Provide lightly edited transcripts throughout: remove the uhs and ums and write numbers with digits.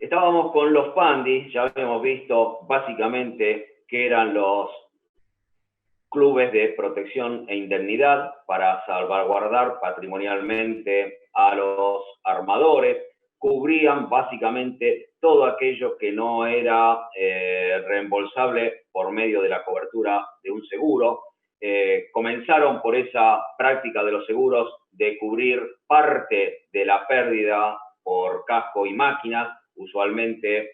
Estábamos con los pandis, ya habíamos visto básicamente que eran los clubes de protección e indemnidad para salvaguardar patrimonialmente a los armadores, cubrían básicamente todo aquello que no era reembolsable por medio de la cobertura de un seguro. Comenzaron por esa práctica de los seguros de cubrir parte de la pérdida por casco y máquinas, usualmente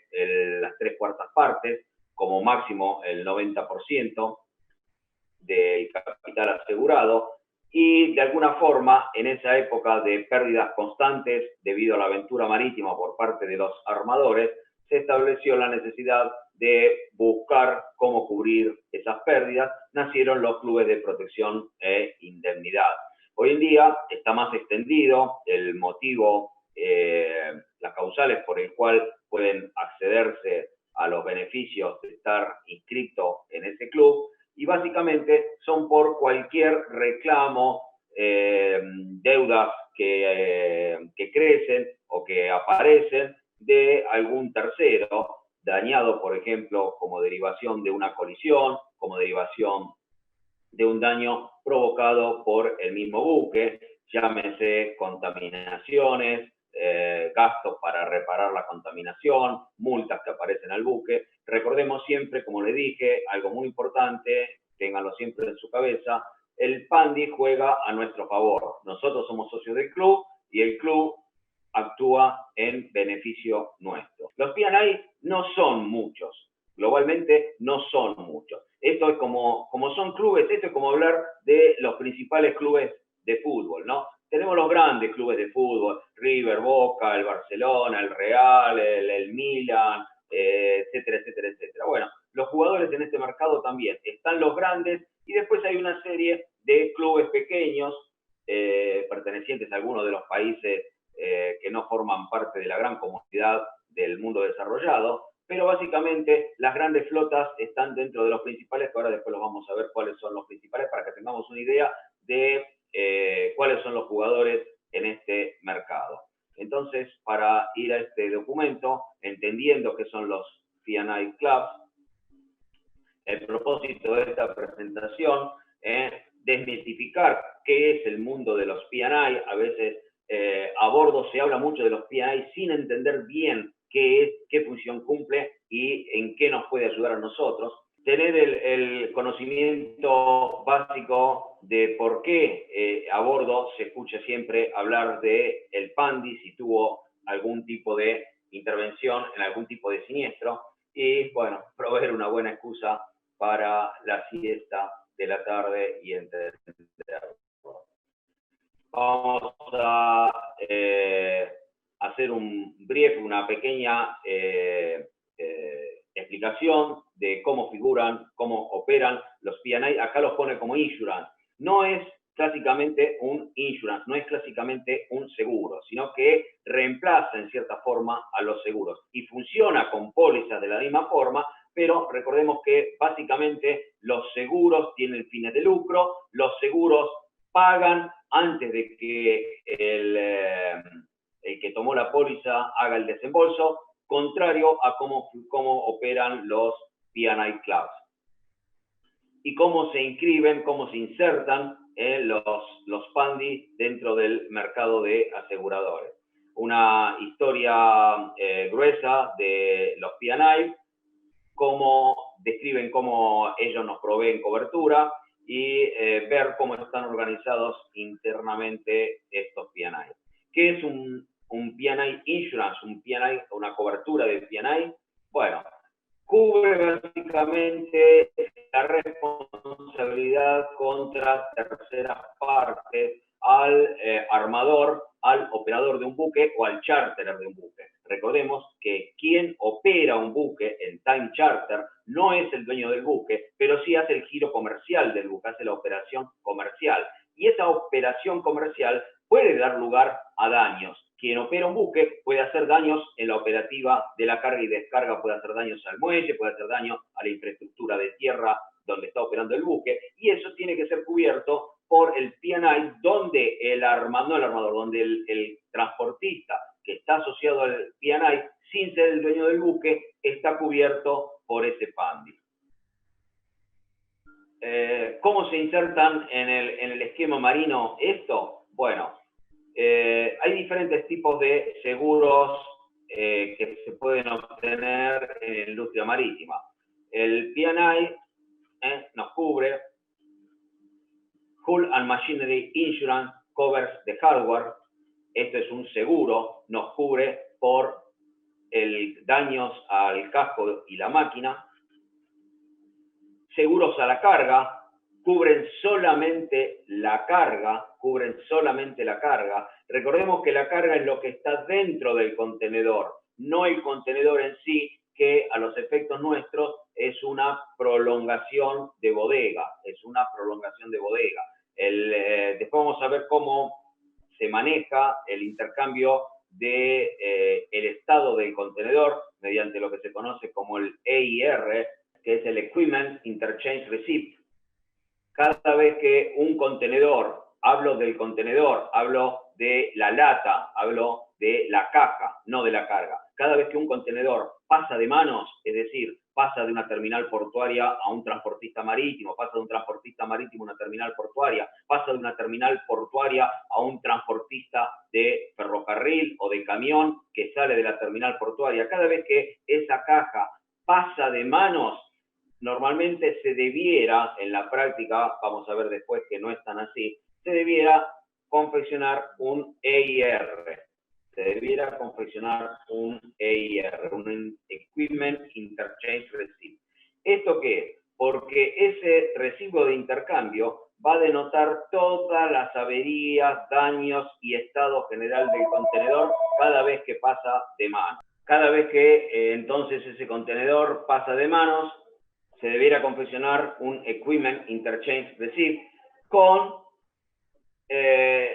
las 3/4 partes, como máximo el 90% del capital asegurado, y de alguna forma en esa época de pérdidas constantes debido a la aventura marítima por parte de los armadores, se estableció la necesidad de buscar cómo cubrir esas pérdidas. Nacieron los clubes de protección e indemnidad. Hoy en día está más extendido el motivo, las causales por el cual pueden accederse a los beneficios de estar inscrito en ese club, y básicamente son por cualquier reclamo, deudas que crecen o que aparecen de algún tercero, dañado, por ejemplo, como derivación de una colisión, como derivación de un daño provocado por el mismo buque, llámese contaminaciones, gastos para reparar la contaminación, multas que aparecen al buque. Recordemos siempre, como le dije, algo muy importante, ténganlo siempre en su cabeza, el Pandi juega a nuestro favor. Nosotros somos socios del club y el club actúa en beneficio nuestro. Los P&I no son muchos, globalmente no son muchos. Esto es como son clubes, esto es como hablar de los principales clubes de fútbol, ¿no? Tenemos los grandes clubes de fútbol, River, Boca, el Barcelona, el Real, el Milan, etcétera, etcétera, etcétera. Bueno, los jugadores en este mercado también. Están los grandes y después hay una serie de clubes pequeños, pertenecientes a algunos de los países que no forman parte de la gran comunidad del mundo desarrollado, pero básicamente las grandes flotas están dentro de los principales, que ahora después los vamos a ver cuáles son los principales para que tengamos una idea de cuáles son los jugadores en este mercado. Entonces, para ir a este documento, entendiendo qué son los P&I Clubs, el propósito de esta presentación es desmitificar qué es el mundo de los P&I. A veces a bordo se habla mucho de los P&I sin entender bien qué es, qué función cumple y en qué nos puede ayudar a nosotros. Tener el conocimiento básico de por qué a bordo se escucha siempre hablar de el Pandi si tuvo algún tipo de intervención en algún tipo de siniestro, y bueno, proveer una buena excusa para la siesta de la tarde y entenderlo. Vamos a hacer un brief, una pequeña explicación de cómo figuran, cómo operan los P&I. Acá los pone como insurance. No es clásicamente un insurance, no es clásicamente un seguro, sino que reemplaza en cierta forma a los seguros y funciona con pólizas de la misma forma, pero recordemos que básicamente los seguros tienen fines de lucro, los seguros pagan antes de que el que tomó la póliza haga el desembolso, contrario a cómo operan los P&I Clubs. Y cómo se inscriben, cómo se insertan los Pandi dentro del mercado de aseguradores. Una historia gruesa de los P&I, cómo describen cómo ellos nos proveen cobertura y ver cómo están organizados internamente estos P&I. ¿Qué es un P&I insurance, un P&I, una cobertura de P&I? Bueno, cubre básicamente la responsabilidad contra terceras partes al armador, al operador de un buque o al charterer de un buque. Recordemos que quien opera un buque en time charter no es el dueño del buque, pero sí hace el giro comercial del buque, hace la operación comercial. Y esa operación comercial puede dar lugar a daños. Quien opera un buque puede hacer daños en la operativa de la carga y descarga, puede hacer daños al muelle, puede hacer daño a la infraestructura de tierra donde está operando el buque, y eso tiene que ser cubierto por el P&I, donde donde el transportista que está asociado al P&I, sin ser el dueño del buque, está cubierto por ese PANDI. ¿Cómo se insertan en el esquema marino esto? Bueno, hay diferentes tipos de seguros que se pueden obtener en la industria marítima. El P&I nos cubre. Hull and Machinery Insurance covers the hardware. Esto es un seguro, nos cubre por daños al casco y la máquina. Seguros a la carga, cubren solamente la carga, Recordemos que la carga es lo que está dentro del contenedor, no el contenedor en sí, que a los efectos nuestros es una prolongación de bodega, después vamos a ver cómo se maneja el intercambio de el estado del contenedor mediante lo que se conoce como el EIR, que es el Equipment Interchange Receipt. Cada vez que un contenedor, hablo del contenedor, hablo de la lata, hablo de la caja, no de la carga. Cada vez que un contenedor pasa de manos, es decir, pasa de una terminal portuaria a un transportista marítimo, pasa de un transportista marítimo a una terminal portuaria, pasa de una terminal portuaria a un transportista de ferrocarril o de camión que sale de la terminal portuaria. Cada vez que esa caja pasa de manos, normalmente se debiera, en la práctica, vamos a ver después que no es tan así, se debiera confeccionar un EIR. Un Equipment Interchange Receipt. ¿Esto qué es? Porque ese recibo de intercambio va a denotar todas las averías, daños y estado general del contenedor cada vez que pasa de manos. Cada vez que entonces ese contenedor pasa de manos, se debiera confeccionar un Equipment Interchange Receipt con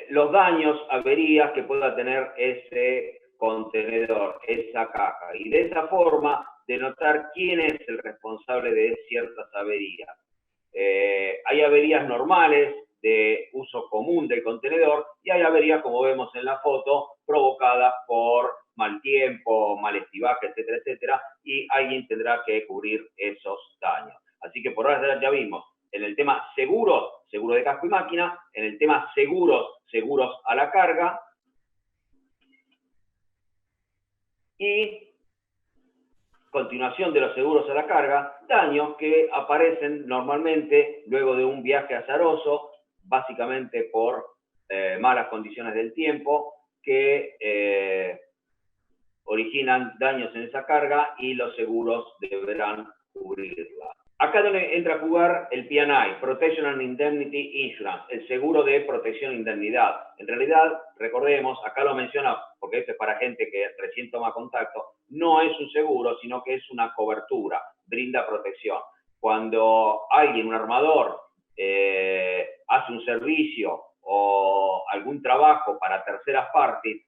los daños, averías que pueda tener ese contenedor, esa caja. Y de esa forma denotar quién es el responsable de ciertas averías. Hay averías normales de uso común del contenedor y hay averías, como vemos en la foto, provocadas por mal tiempo, mal estibaje, etcétera, etcétera, y alguien tendrá que cubrir esos daños. Así que por ahora ya vimos, en el tema seguros, seguro de casco y máquina, en el tema seguros a la carga, y continuación de los seguros a la carga, daños que aparecen normalmente luego de un viaje azaroso, básicamente por malas condiciones del tiempo, que originan daños en esa carga y los seguros deberán cubrirla. Acá donde entra a jugar el P&I, Protection and Indemnity Insurance, el seguro de protección e indemnidad. En realidad, recordemos, acá lo menciona, porque esto es para gente que recién toma contacto, no es un seguro, sino que es una cobertura, brinda protección. Cuando alguien, un armador, hace un servicio o algún trabajo para terceras partes,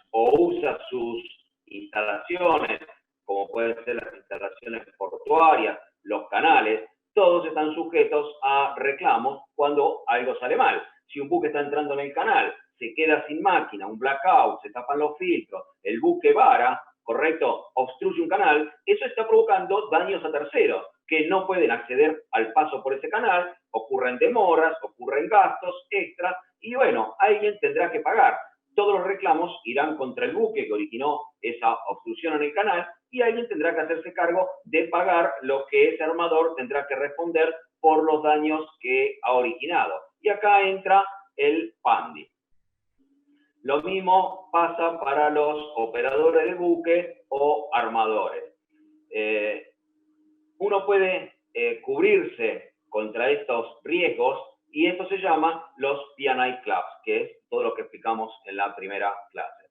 o usa sus instalaciones, como pueden ser las instalaciones portuarias, los canales, todos están sujetos a reclamos cuando algo sale mal. Si un buque está entrando en el canal, se queda sin máquina, un blackout, se tapan los filtros, el buque vara, ¿correcto?, obstruye un canal, eso está provocando daños a terceros que no pueden acceder al paso por ese canal, ocurren demoras, ocurren gastos extras, y bueno, alguien tendrá que pagar. Todos los reclamos irán contra el buque que originó esa obstrucción en el canal y alguien tendrá que hacerse cargo de pagar lo que ese armador tendrá que responder por los daños que ha originado. Y acá entra el PANDI. Lo mismo pasa para los operadores de buque o armadores. Uno puede cubrirse contra estos riesgos y esto se llama los P&I Clubs, que es todo lo que explicamos en la primera clase.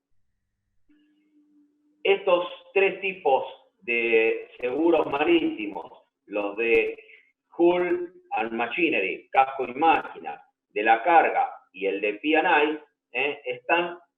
Estos tres tipos de seguros marítimos, los de Hull and Machinery, casco y máquina, de la carga y el de P&I,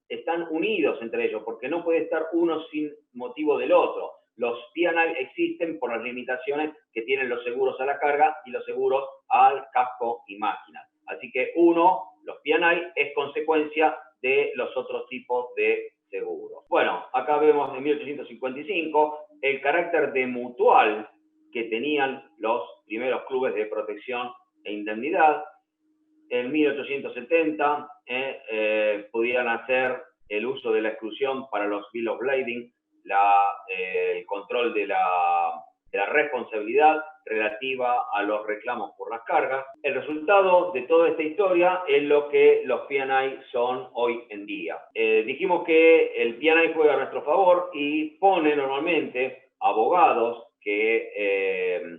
están unidos entre ellos, porque no puede estar uno sin motivo del otro. Los P&I existen por las limitaciones que tienen los seguros a la carga y los seguros al casco y máquina. Así que los P&I es consecuencia de los otros tipos de seguros. Bueno, acá vemos en 1855 el carácter de mutual que tenían los primeros clubes de protección e indemnidad. En 1870 pudieran hacer el uso de la exclusión para los bill of lading, el control de la responsabilidad relativa a los reclamos por las cargas. El resultado de toda esta historia es lo que los P&I son hoy en día. Dijimos que el P&I juega a nuestro favor y pone normalmente abogados que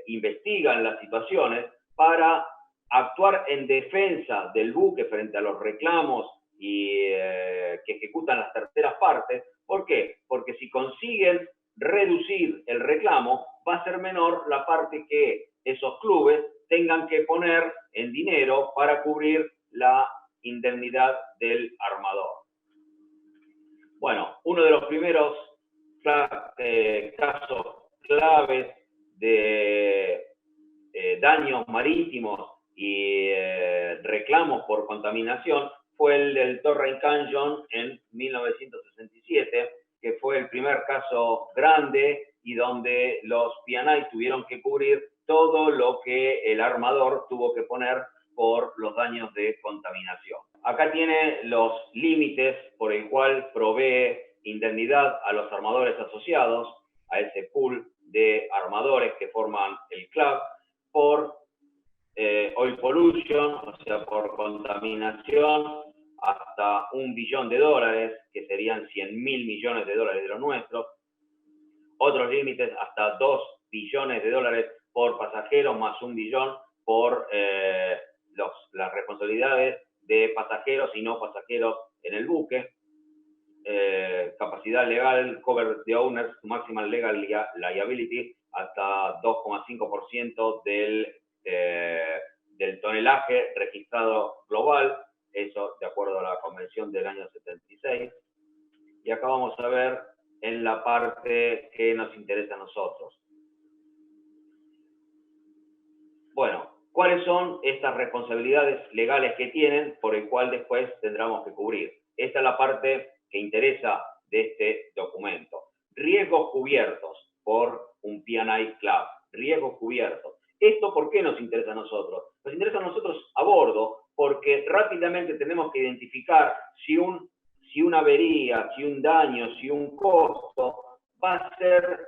investigan las situaciones para actuar en defensa del buque frente a los reclamos y que ejecutan las terceras partes. ¿Por qué? Porque si consiguen reducir el reclamo, va a ser menor la parte que esos clubes tengan que poner en dinero para cubrir la indemnidad del armador. Bueno, uno de los primeros casos claves de daños marítimos y reclamos por contaminación fue el del Torrey Canyon en 1967, que fue el primer caso grande y donde los P&I tuvieron que cubrir todo lo que el armador tuvo que poner por los daños de contaminación. Acá tiene los límites por el cual provee indemnidad a los armadores asociados, a ese pool de armadores que forman el club, por oil pollution, o sea, por contaminación, hasta $1 billón, que serían 100.000 millones de dólares de los nuestros. Otros límites hasta $2 billones por pasajeros, más 1 billón por las responsabilidades de pasajeros y no pasajeros en el buque. Capacidad legal, cover the owners, maximal legal liability, hasta 2,5% del tonelaje registrado global, eso de acuerdo a la convención del año 76. Y acá vamos a ver en la parte que nos interesa a nosotros. Bueno, ¿cuáles son estas responsabilidades legales que tienen por el cual después tendremos que cubrir? Esta es la parte que interesa de este documento. Riesgos cubiertos por un P&I Club. Riesgos cubiertos. ¿Esto por qué nos interesa a nosotros? Nos interesa a nosotros a bordo porque rápidamente tenemos que identificar si una avería, si un daño, si un costo va a ser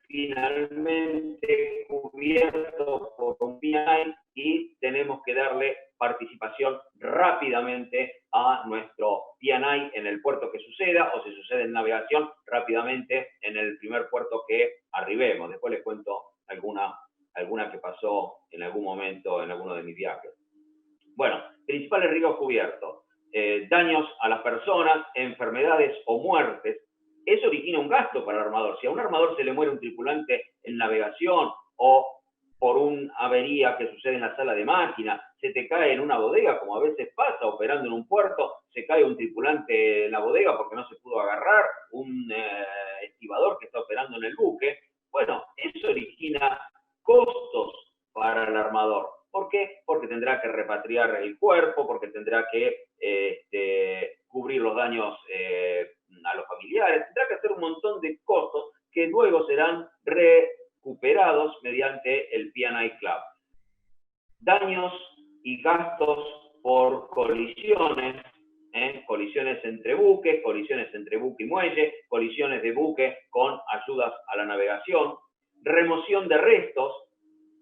finalmente cubierto por un P&I y tenemos que darle participación rápidamente a nuestro P&I en el puerto que suceda, o si sucede en navegación, rápidamente en el primer puerto que arribemos. Después les cuento alguna que pasó en algún momento en alguno de mis viajes. Bueno, principales riesgos cubiertos. Daños a las personas, enfermedades o muertes. Eso origina un gasto para el armador. Si a un armador se le muere un tripulante en navegación o por una avería que sucede en la sala de máquina, se te cae en una bodega, como a veces pasa operando en un puerto, se cae un tripulante en la bodega porque no se pudo agarrar, un estibador que está operando en el buque. Bueno, eso origina costos para el armador. ¿Por qué? Porque tendrá que repatriar el cuerpo, porque tendrá que cubrir los daños a los familiares, tendrá que hacer un montón de costos que luego serán recuperados mediante el P&I Club. Daños y gastos por colisiones, colisiones entre buques, colisiones entre buque y muelle, colisiones de buque con ayudas a la navegación, remoción de restos,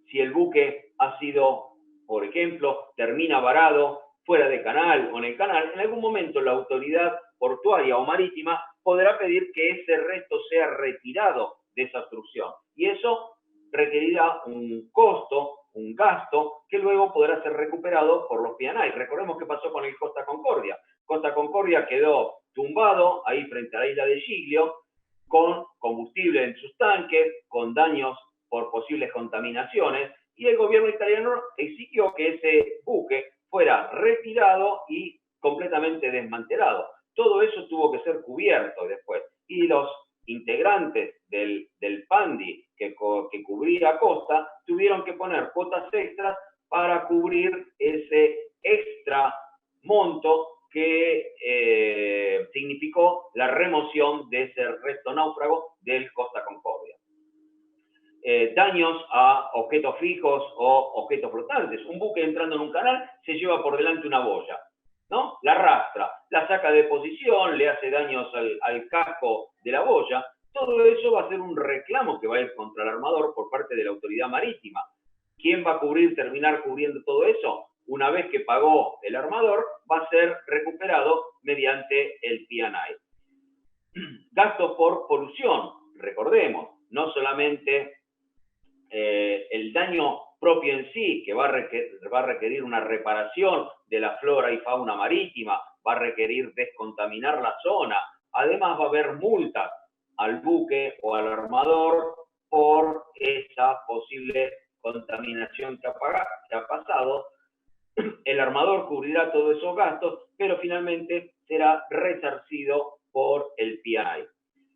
si el buque ha sido, por ejemplo, termina varado fuera de canal o en el canal, en algún momento la autoridad portuaria o marítima podrá pedir que ese resto sea retirado de esa obstrucción. Y eso requerirá un costo, un gasto, que luego podrá ser recuperado por los P&I. Recordemos qué pasó con el Costa Concordia. Costa Concordia quedó tumbado ahí frente a la isla de Giglio, con combustible en sus tanques, con daños por posibles contaminaciones, y el gobierno italiano exigió que ese buque fuera retirado y completamente desmantelado. Todo eso tuvo que ser cubierto después, y los integrantes del PANDI que cubría Costa tuvieron que poner cuotas extras para cubrir ese extra monto que significó la remoción de ese resto náufrago del Costa Concordia. Daños a objetos fijos o objetos flotantes. Un buque entrando en un canal se lleva por delante una boya, ¿no? La arrastra, la saca de posición, le hace daños al casco de la boya. Todo eso va a ser un reclamo que va a ir contra el armador por parte de la autoridad marítima. ¿Quién va a terminar cubriendo todo eso? Una vez que pagó el armador, va a ser recuperado mediante el P&I. Gastos por polución, recordemos, no solamente el daño propio en sí, que va a requerir una reparación de la flora y fauna marítima, va a requerir descontaminar la zona. Además va a haber multas al buque o al armador por esa posible contaminación que ha pasado. El armador cubrirá todos esos gastos, pero finalmente será resarcido por el P&I.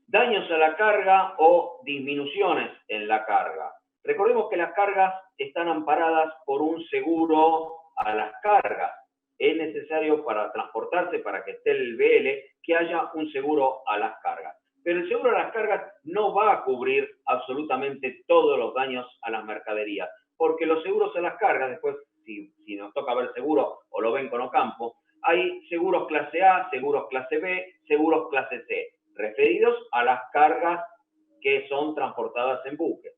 Daños a la carga o disminuciones en la carga. Recordemos que las cargas están amparadas por un seguro a las cargas. Es necesario para transportarse, para que esté el BL, que haya un seguro a las cargas. Pero el seguro a las cargas no va a cubrir absolutamente todos los daños a las mercaderías, porque los seguros a las cargas, después, si nos toca ver seguro o lo ven con Ocampo, hay seguros clase A, seguros clase B, seguros clase C, referidos a las cargas que son transportadas en buques.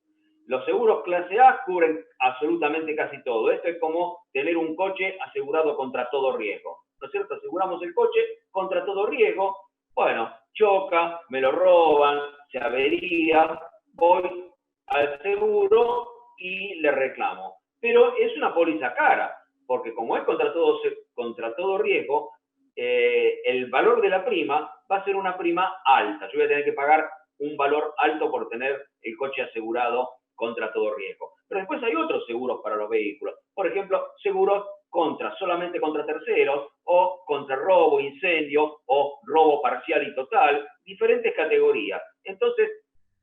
Los seguros clase A cubren absolutamente casi todo. Esto es como tener un coche asegurado contra todo riesgo, ¿no es cierto? Aseguramos el coche contra todo riesgo. Bueno, choca, me lo roban, se avería, voy al seguro y le reclamo. Pero es una póliza cara, porque como es contra todo riesgo, el valor de la prima va a ser una prima alta. Yo voy a tener que pagar un valor alto por tener el coche asegurado contra todo riesgo. Pero después hay otros seguros para los vehículos. Por ejemplo, seguros solamente contra terceros, o contra robo, incendio, o robo parcial y total, diferentes categorías. Entonces,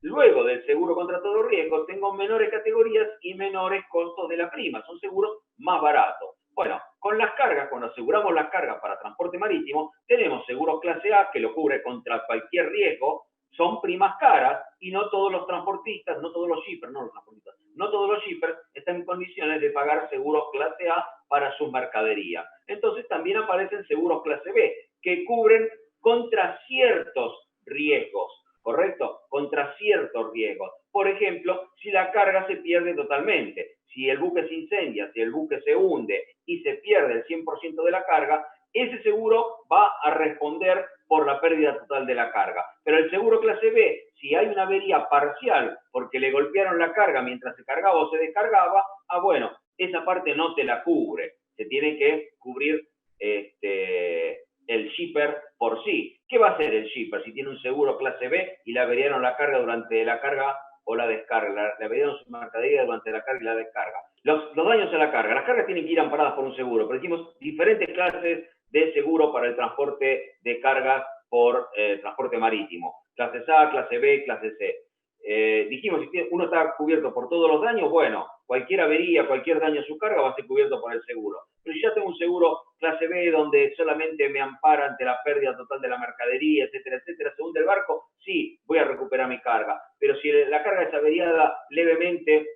luego del seguro contra todo riesgo, tengo menores categorías y menores costos de la prima. Son seguros más baratos. Bueno, con las cargas, cuando aseguramos las cargas para transporte marítimo, tenemos seguros clase A que lo cubre contra cualquier riesgo. Son primas caras y no todos los transportistas, no todos los shippers, no todos los shippers están en condiciones de pagar seguros clase A para sus mercaderías. Entonces también aparecen seguros clase B que cubren contra ciertos riesgos, ¿correcto? Contra ciertos riesgos. Por ejemplo, si la carga se pierde totalmente, si el buque se incendia, si el buque se hunde y se pierde el 100% de la carga, ese seguro va a responder por la pérdida total de la carga. Pero el seguro clase B, si hay una avería parcial porque le golpearon la carga mientras se cargaba o se descargaba, bueno, esa parte no te la cubre. Se tiene que cubrir el shipper por sí. ¿Qué va a hacer el shipper si tiene un seguro clase B y le averiaron la carga durante la carga o la descarga? Le averiaron su mercadería durante la carga y la descarga. Los daños a la carga. Las cargas tienen que ir amparadas por un seguro, pero dijimos diferentes clases de seguro para el transporte de cargas por transporte marítimo. Clases A, clase B, clase C. Dijimos, si uno está cubierto por todos los daños, bueno, cualquier avería, cualquier daño a su carga va a ser cubierto por el seguro. Pero si ya tengo un seguro clase B donde solamente me ampara ante la pérdida total de la mercadería, etcétera, etcétera, se hunde el barco, sí, voy a recuperar mi carga. Pero si la carga es averiada levemente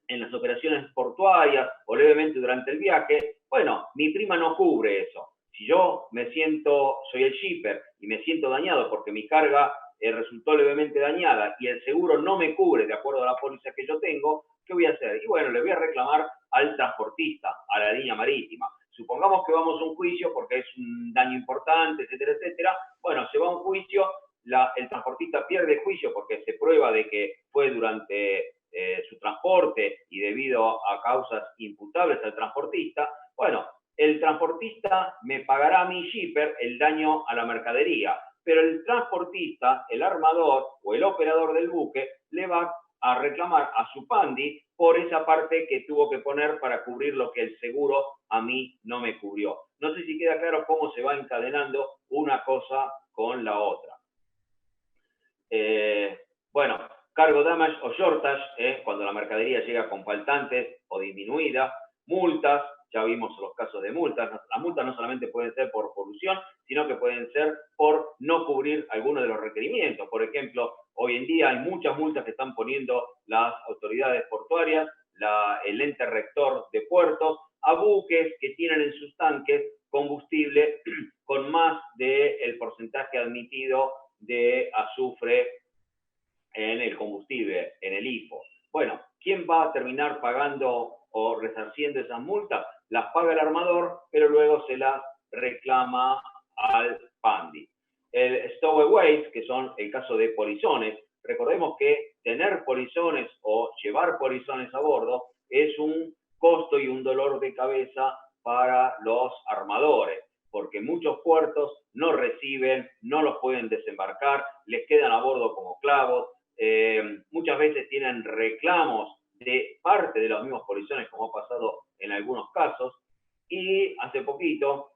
en las operaciones portuarias o levemente durante el viaje, bueno, mi prima no cubre eso. Si yo soy el shipper y me siento dañado porque mi carga resultó levemente dañada y el seguro no me cubre de acuerdo a la póliza que yo tengo, ¿qué voy a hacer? Y bueno, le voy a reclamar al transportista, a la línea marítima. Supongamos que vamos a un juicio porque es un daño importante, etcétera, etcétera. Bueno, se va a un juicio, el transportista pierde el juicio porque se prueba de que fue durante su transporte y debido a causas imputables al transportista. Bueno, el transportista me pagará a mi shipper el daño a la mercadería, pero el transportista, el armador o el operador del buque le va a reclamar a su pandi por esa parte que tuvo que poner para cubrir lo que el seguro a mí no me cubrió. No sé si queda claro cómo se va encadenando una cosa con la otra. Bueno, cargo damage o shortage, cuando la mercadería llega con faltantes o disminuida, multas, ya vimos los casos de multas. Las multas no solamente pueden ser por polución, sino que pueden ser por no cubrir algunos de los requerimientos. Por ejemplo, hoy en día hay muchas multas que están poniendo las autoridades portuarias, el ente rector de puertos, a buques que tienen en sus tanques combustible con más del porcentaje admitido de azufre en el combustible, en el IFO. Bueno, ¿quién va a terminar pagando o resarciendo esas multas? Las paga el armador, pero luego se las reclama al Pandi. El stowaways, que son el caso de polizones, recordemos que tener polizones o llevar polizones a bordo es un costo y un dolor de cabeza para los armadores, porque muchos puertos no reciben, no los pueden desembarcar, les quedan a bordo como clavos, muchas veces tienen reclamos de parte de los mismos polizones, como ha pasado en algunos casos, y hace poquito,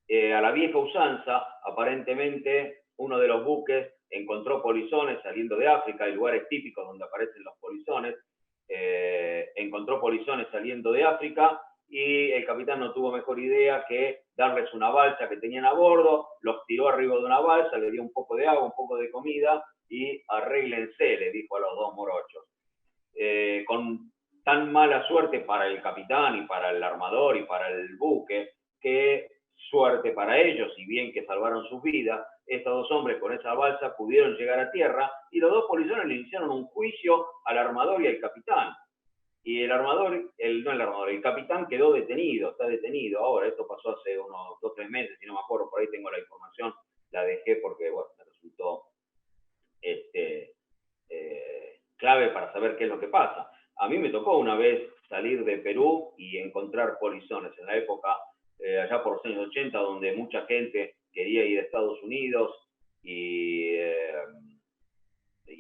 a la vieja usanza, aparentemente uno de los buques encontró polizones saliendo de África, hay lugares típicos donde aparecen los polizones, encontró polizones saliendo de África, y el capitán no tuvo mejor idea que darles una balsa que tenían a bordo, los tiró arriba de una balsa, le dio un poco de agua, un poco de comida, y arréglense, le dijo a los dos morochos. Con tan mala suerte para el capitán y para el armador y para el buque, que suerte para ellos, y bien que salvaron sus vidas, estos dos hombres con esa balsa pudieron llegar a tierra, y los dos polizones le iniciaron un juicio al armador y al capitán. Y el armador, el capitán quedó detenido, está detenido ahora. Esto pasó hace unos 2 o 3 meses, si no me acuerdo, por ahí tengo la información, la dejé porque, bueno, me resultó clave para saber qué es lo que pasa. A mí me tocó una vez salir de Perú y encontrar polizones en la época, allá por los años 80, donde mucha gente quería ir a Estados Unidos y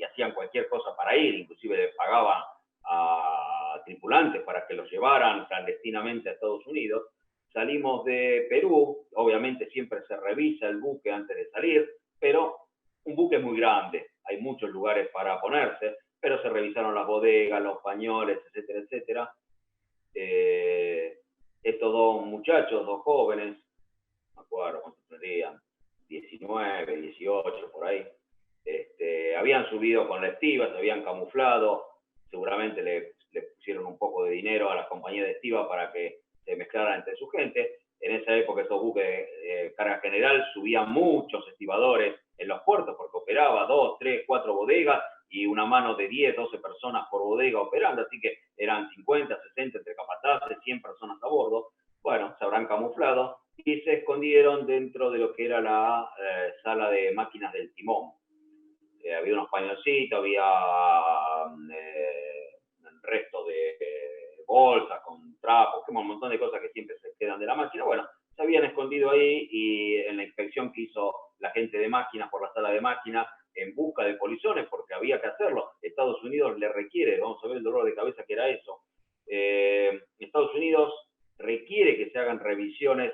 hacían cualquier cosa para ir, inclusive les pagaban a tripulantes para que los llevaran clandestinamente a Estados Unidos. Salimos de Perú, obviamente siempre se revisa el buque antes de salir, pero un buque es muy grande, hay muchos lugares para ponerse, pero se revisaron las bodegas, los pañoles, etcétera, etcétera. Estos dos muchachos, dos jóvenes, no me acuerdo cuántos tendrían, 19, 18, por ahí, habían subido con la estiva, se habían camuflado, seguramente le pusieron un poco de dinero a las compañías de estiva para que se mezclaran entre su gente. En esa época estos buques de carga general subían muchos estibadores en los puertos porque operaba 2, 3, 4 bodegas y una mano de 10, 12 personas por bodega operando, así que eran 50, 60 entre capataces, 100 personas a bordo. Bueno, se habrán camuflado y se escondieron dentro de lo que era la sala de máquinas del timón. Había unos pañositos, había resto de bolsas con trapos, un montón de cosas que siempre se quedan de la máquina. Bueno, se habían escondido ahí y en la inspección que hizo la gente de máquinas por la sala de máquinas en busca de polizones, porque había que hacerlo. Estados Unidos le requiere, vamos a ver el dolor de cabeza que era eso. Estados Unidos requiere que se hagan revisiones,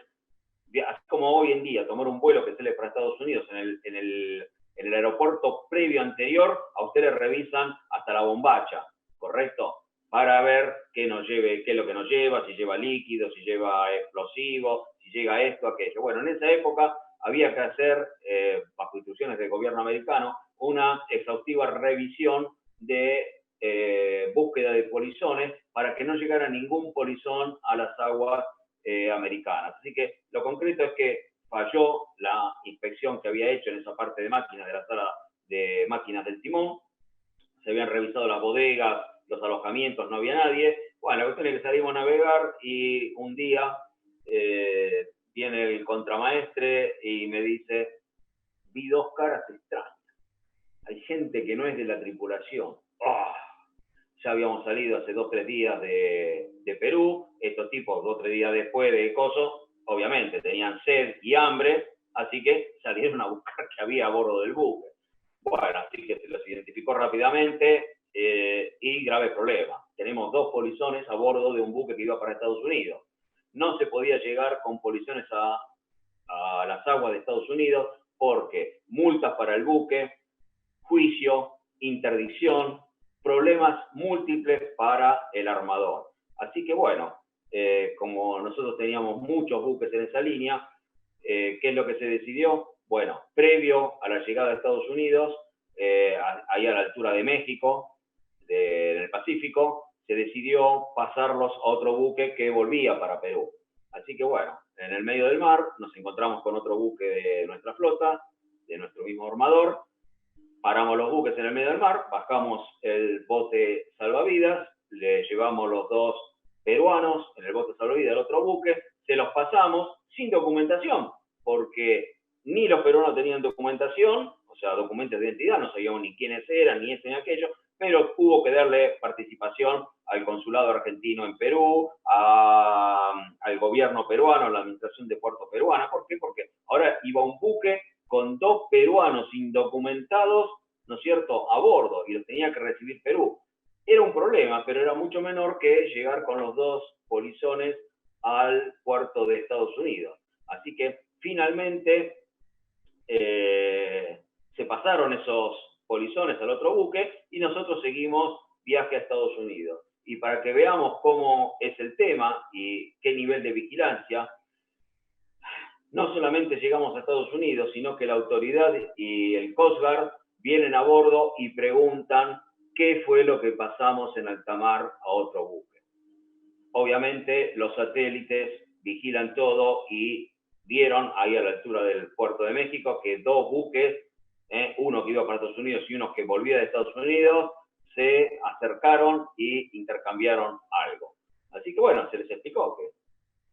así como hoy en día, tomar un vuelo que sale para Estados Unidos en el aeropuerto previo anterior, a ustedes revisan hasta la bombacha, ¿correcto? Para ver qué nos lleve, qué es lo que nos lleva, si lleva líquido, si lleva explosivos, si llega esto, aquello. Bueno, en esa época había que hacer, bajo instrucciones del gobierno americano, una exhaustiva revisión de búsqueda de polizones para que no llegara ningún polizón a las aguas americanas. Así que lo concreto es que falló la inspección que había hecho en esa parte de máquinas de la sala de máquinas del timón. Se habían revisado las bodegas, los alojamientos, no había nadie. Bueno, la cuestión es que salimos a navegar y un día viene el contramaestre y me dice, vi 2 caras extrañas. Hay gente que no es de la tripulación. ¡Oh! Ya habíamos salido hace 2 o 3 días de Perú. Estos tipos 2 o 3 días después de Coso, obviamente tenían sed y hambre, así que salieron a buscar qué había a bordo del buque. Bueno, así que se los identificó rápidamente y grave problema. Tenemos 2 polizones a bordo de un buque que iba para Estados Unidos. No se podía llegar con polizones a las aguas de Estados Unidos porque multas para el buque, juicio, interdicción, problemas múltiples para el armador. Así que bueno, como nosotros teníamos muchos buques en esa línea, ¿qué es lo que se decidió? Bueno, previo a la llegada de Estados Unidos, ahí a la altura de México, en el Pacífico, se decidió pasarlos a otro buque que volvía para Perú. Así que bueno, en el medio del mar nos encontramos con otro buque de nuestra flota, de nuestro mismo armador, paramos los buques en el medio del mar, bajamos el bote salvavidas, le llevamos los dos peruanos en el bote salvavidas del otro buque, se los pasamos sin documentación, porque ni los peruanos tenían documentación, o sea, documentos de identidad, no sabíamos ni quiénes eran, ni esto ni aquello, pero hubo que darle participación al consulado argentino en Perú, al gobierno peruano, a la administración de puerto peruana. ¿Por qué? Porque ahora iba un buque con 2 peruanos indocumentados, ¿no es cierto?, a bordo, y los tenía que recibir Perú. Era un problema, pero era mucho menor que llegar con los 2 polizones al puerto de Estados Unidos. Así que finalmente se pasaron esos polizones al otro buque y nosotros seguimos viaje a Estados Unidos. Y para que veamos cómo es el tema y qué nivel de vigilancia, no solamente llegamos a Estados Unidos, sino que la autoridad y el Coast Guard vienen a bordo y preguntan qué fue lo que pasamos en alta mar a otro buque. Obviamente los satélites vigilan todo y vieron ahí a la altura del puerto de México que 2 buques, uno que iba para Estados Unidos y uno que volvía de Estados Unidos, se acercaron y intercambiaron algo. Así que bueno, se les explicó que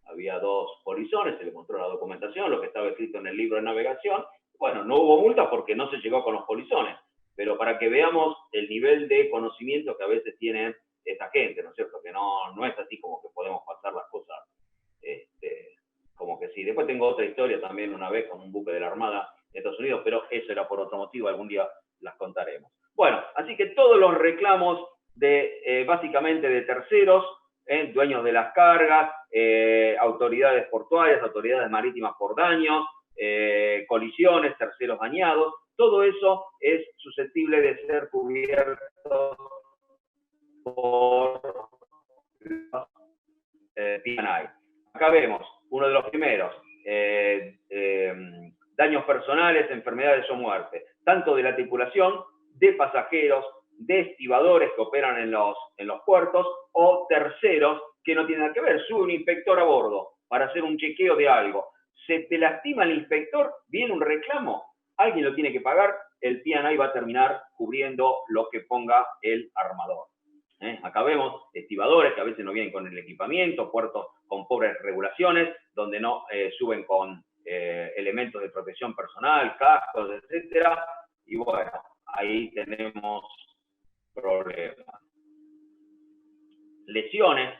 había 2 polizones, se les mostró la documentación, lo que estaba escrito en el libro de navegación. Bueno, no hubo multa porque no se llegó con los polizones, pero para que veamos el nivel de conocimiento que a veces tiene esta gente, ¿no es cierto? Que no es así como que podemos pasar las cosas como que sí. Después tengo otra historia también una vez con un buque de la Armada de Estados Unidos, pero eso era por otro motivo, algún día las contaremos. Bueno, así que todos los reclamos básicamente de terceros, dueños de las cargas, autoridades portuarias, autoridades marítimas por daños, colisiones, terceros dañados, todo eso es susceptible de ser cubierto por P&I. Acá vemos uno de los primeros, daños personales, enfermedades o muerte, tanto de la tripulación, de pasajeros, de estibadores que operan en los puertos o terceros que no tienen nada que ver. Sube un inspector a bordo para hacer un chequeo de algo. Se te lastima el inspector, viene un reclamo, alguien lo tiene que pagar, el P&I va a terminar cubriendo lo que ponga el armador. Acá vemos estibadores que a veces no vienen con el equipamiento, puertos con pobres regulaciones, donde no suben con elementos de protección personal, cascos, etcétera. Y bueno, ahí tenemos problemas. Lesiones,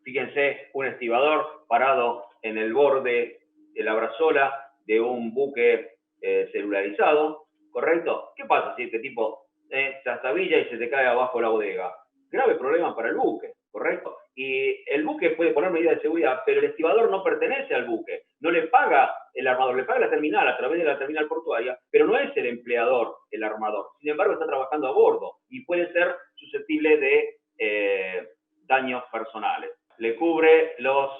fíjense, un estibador parado en el borde de la brazola de un buque celularizado, ¿correcto? ¿Qué pasa si este tipo se astabilla y se te cae abajo la bodega? Grave problema para el buque, ¿correcto? Y el buque puede poner medidas de seguridad, pero el estibador no pertenece al buque, no le paga el armador, le paga la terminal a través de la terminal portuaria, pero no es el empleador el armador, sin embargo está trabajando a bordo y puede ser susceptible de daños personales. Le cubre las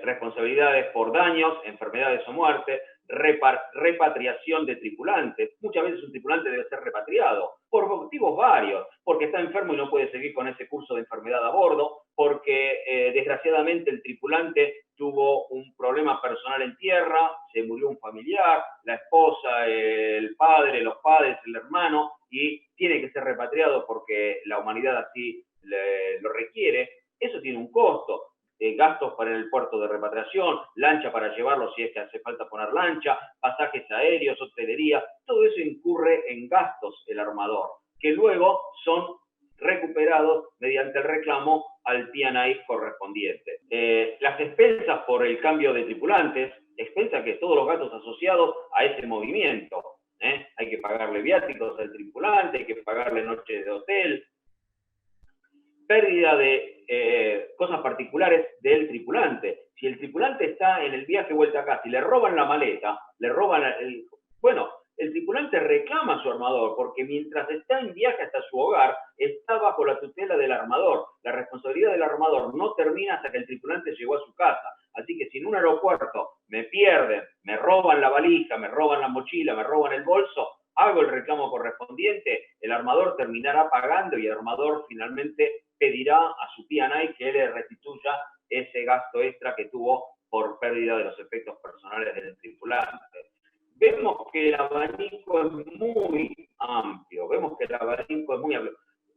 responsabilidades por daños, enfermedades o muerte, repatriación de tripulantes. Muchas veces un tripulante debe ser repatriado por motivos varios, porque está enfermo y no puede seguir con ese curso de enfermedad a bordo, porque desgraciadamente el tripulante tuvo un problema personal en tierra, se murió un familiar, la esposa, el padre, los padres, el hermano, y tiene que ser repatriado porque la humanidad así lo requiere. Eso tiene un costo. Gastos para el puerto de repatriación, lancha para llevarlo si es que hace falta poner lancha, pasajes aéreos, hotelería, todo eso incurre en gastos el armador, que luego son recuperados mediante el reclamo al P&I correspondiente. Las expensas por el cambio de tripulantes, expensa que todos los gastos asociados a ese movimiento, hay que pagarle viáticos al tripulante, hay que pagarle noches de hotel, pérdida de cosas particulares del tripulante. Si el tripulante está en el viaje vuelta a casa y le roban la maleta, le roban bueno, el tripulante reclama a su armador, porque mientras está en viaje hasta su hogar, está bajo la tutela del armador. La responsabilidad del armador no termina hasta que el tripulante llegó a su casa. Así que si en un aeropuerto me pierden, me roban la valija, me roban la mochila, me roban el bolso, hago el reclamo correspondiente, el armador terminará pagando y el armador finalmente pedirá a su P&I que le restituya ese gasto extra que tuvo por pérdida de los efectos personales del tripulante. Vemos que el abanico es muy amplio,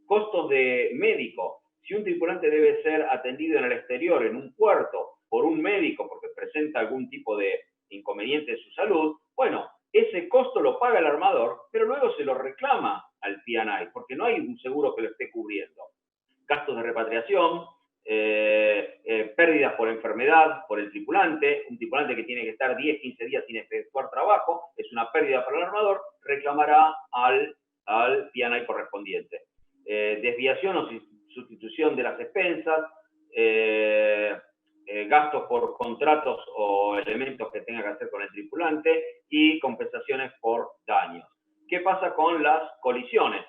Costos de médico. Si un tripulante debe ser atendido en el exterior, en un puerto, por un médico porque presenta algún tipo de inconveniente de su salud, bueno, ese costo lo paga el armador, pero luego se lo reclama al P&I, porque no hay un seguro que lo esté cubriendo. Gastos de repatriación, pérdidas por enfermedad, por el tripulante, un tripulante que tiene que estar 10, 15 días sin efectuar trabajo, es una pérdida para el armador, reclamará al P&I correspondiente. Desviación o sustitución de las expensas, gastos por contratos o elementos que tenga que hacer con el tripulante y compensaciones por daños. ¿Qué pasa con las colisiones?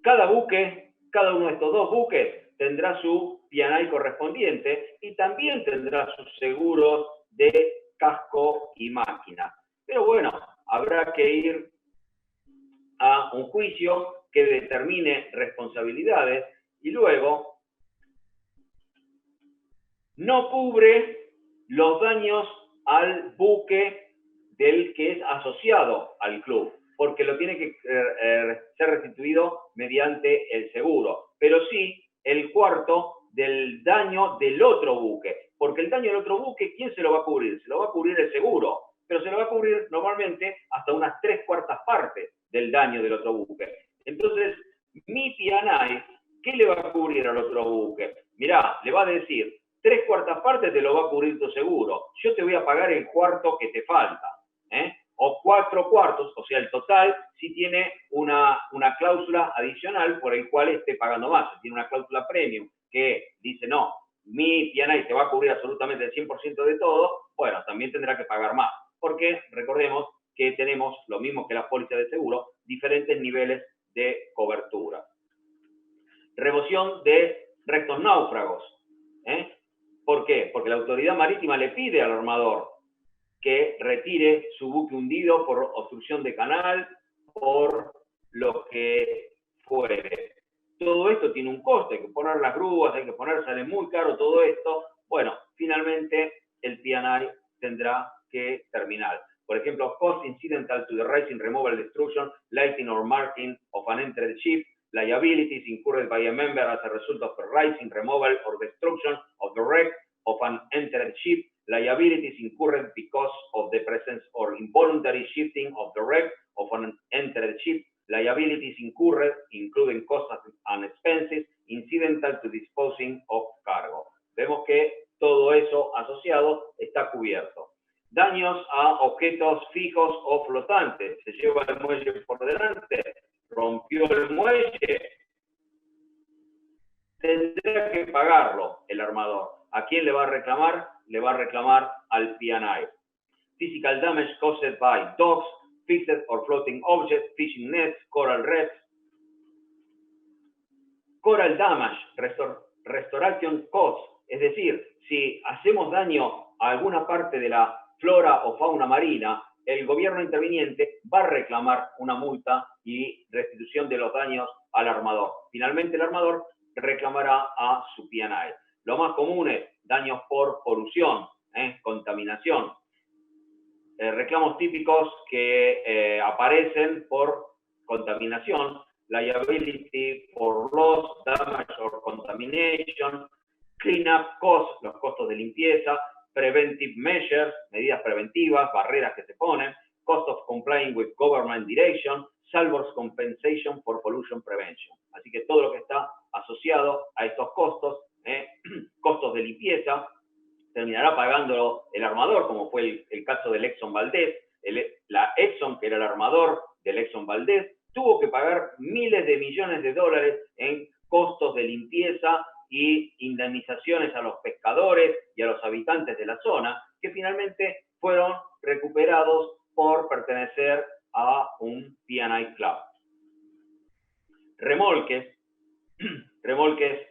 Cada uno de estos dos buques tendrá su P&I correspondiente y también tendrá sus seguros de casco y máquina. Pero bueno, habrá que ir a un juicio que determine responsabilidades y luego no cubre los daños al buque del que es asociado al club, porque lo tiene que ser restituido mediante el seguro, pero sí el cuarto del daño del otro buque, porque el daño del otro buque, ¿quién se lo va a cubrir? Se lo va a cubrir el seguro, pero se lo va a cubrir normalmente hasta unas 3/4 partes del daño del otro buque. Entonces, mi P&I, ¿qué le va a cubrir al otro buque? Mirá, le va a decir, 3/4 partes te lo va a cubrir tu seguro, yo te voy a pagar el cuarto que te falta, o 4/4, o sea, el total, si tiene una cláusula adicional por el cual esté pagando más. Si tiene una cláusula premium que dice, no, mi P&I te va a cubrir absolutamente el 100% de todo, bueno, también tendrá que pagar más. Porque recordemos que tenemos, lo mismo que las pólizas de seguro, diferentes niveles de cobertura. Remoción de restos náufragos. ¿Por qué? Porque la autoridad marítima le pide al armador que retire su buque hundido por obstrucción de canal, por lo que fuere. Todo esto tiene un coste, hay que poner las grúas, sale muy caro todo esto. Bueno, finalmente el P&I tendrá que terminar. Por ejemplo, cost incidental to the rising, removal, destruction, lighting or marking of an entered ship, liabilities incurred by a member as a result of the rising, removal or destruction of the wreck of an entered ship, liabilities incurred because of the presence or involuntary shifting of the wreck of an entered ship, liabilities incurred, including costs and expenses, incidental to disposing of cargo. Vemos que todo eso asociado está cubierto. Daños a objetos fijos o flotantes. Se lleva el muelle por delante, rompió el muelle, tendrá que pagarlo el armador. ¿A quién le va a reclamar? Le va a reclamar al P&I. Physical damage caused by docks, fixed or floating objects, fishing nets, coral reefs. Coral damage, restoration cost, es decir, si hacemos daño a alguna parte de la flora o fauna marina, el gobierno interviniente va a reclamar una multa y restitución de los daños al armador. Finalmente el armador reclamará a su P&I. Lo más común es daños por polución, contaminación. Reclamos típicos que aparecen por contaminación, liability for loss, damage or contamination, cleanup costs, los costos de limpieza, preventive measures, medidas preventivas, barreras que se ponen, cost of complying with government direction, salvors compensation for pollution prevention. Así que todo lo que está asociado a estos costos, costos de limpieza, terminará pagándolo el armador, como fue el caso del Exxon Valdez. La Exxon, que era el armador del Exxon Valdez, tuvo que pagar miles de millones de dólares en costos de limpieza y indemnizaciones a los pescadores y a los habitantes de la zona, que finalmente fueron recuperados por pertenecer a un P&I Club. Remolques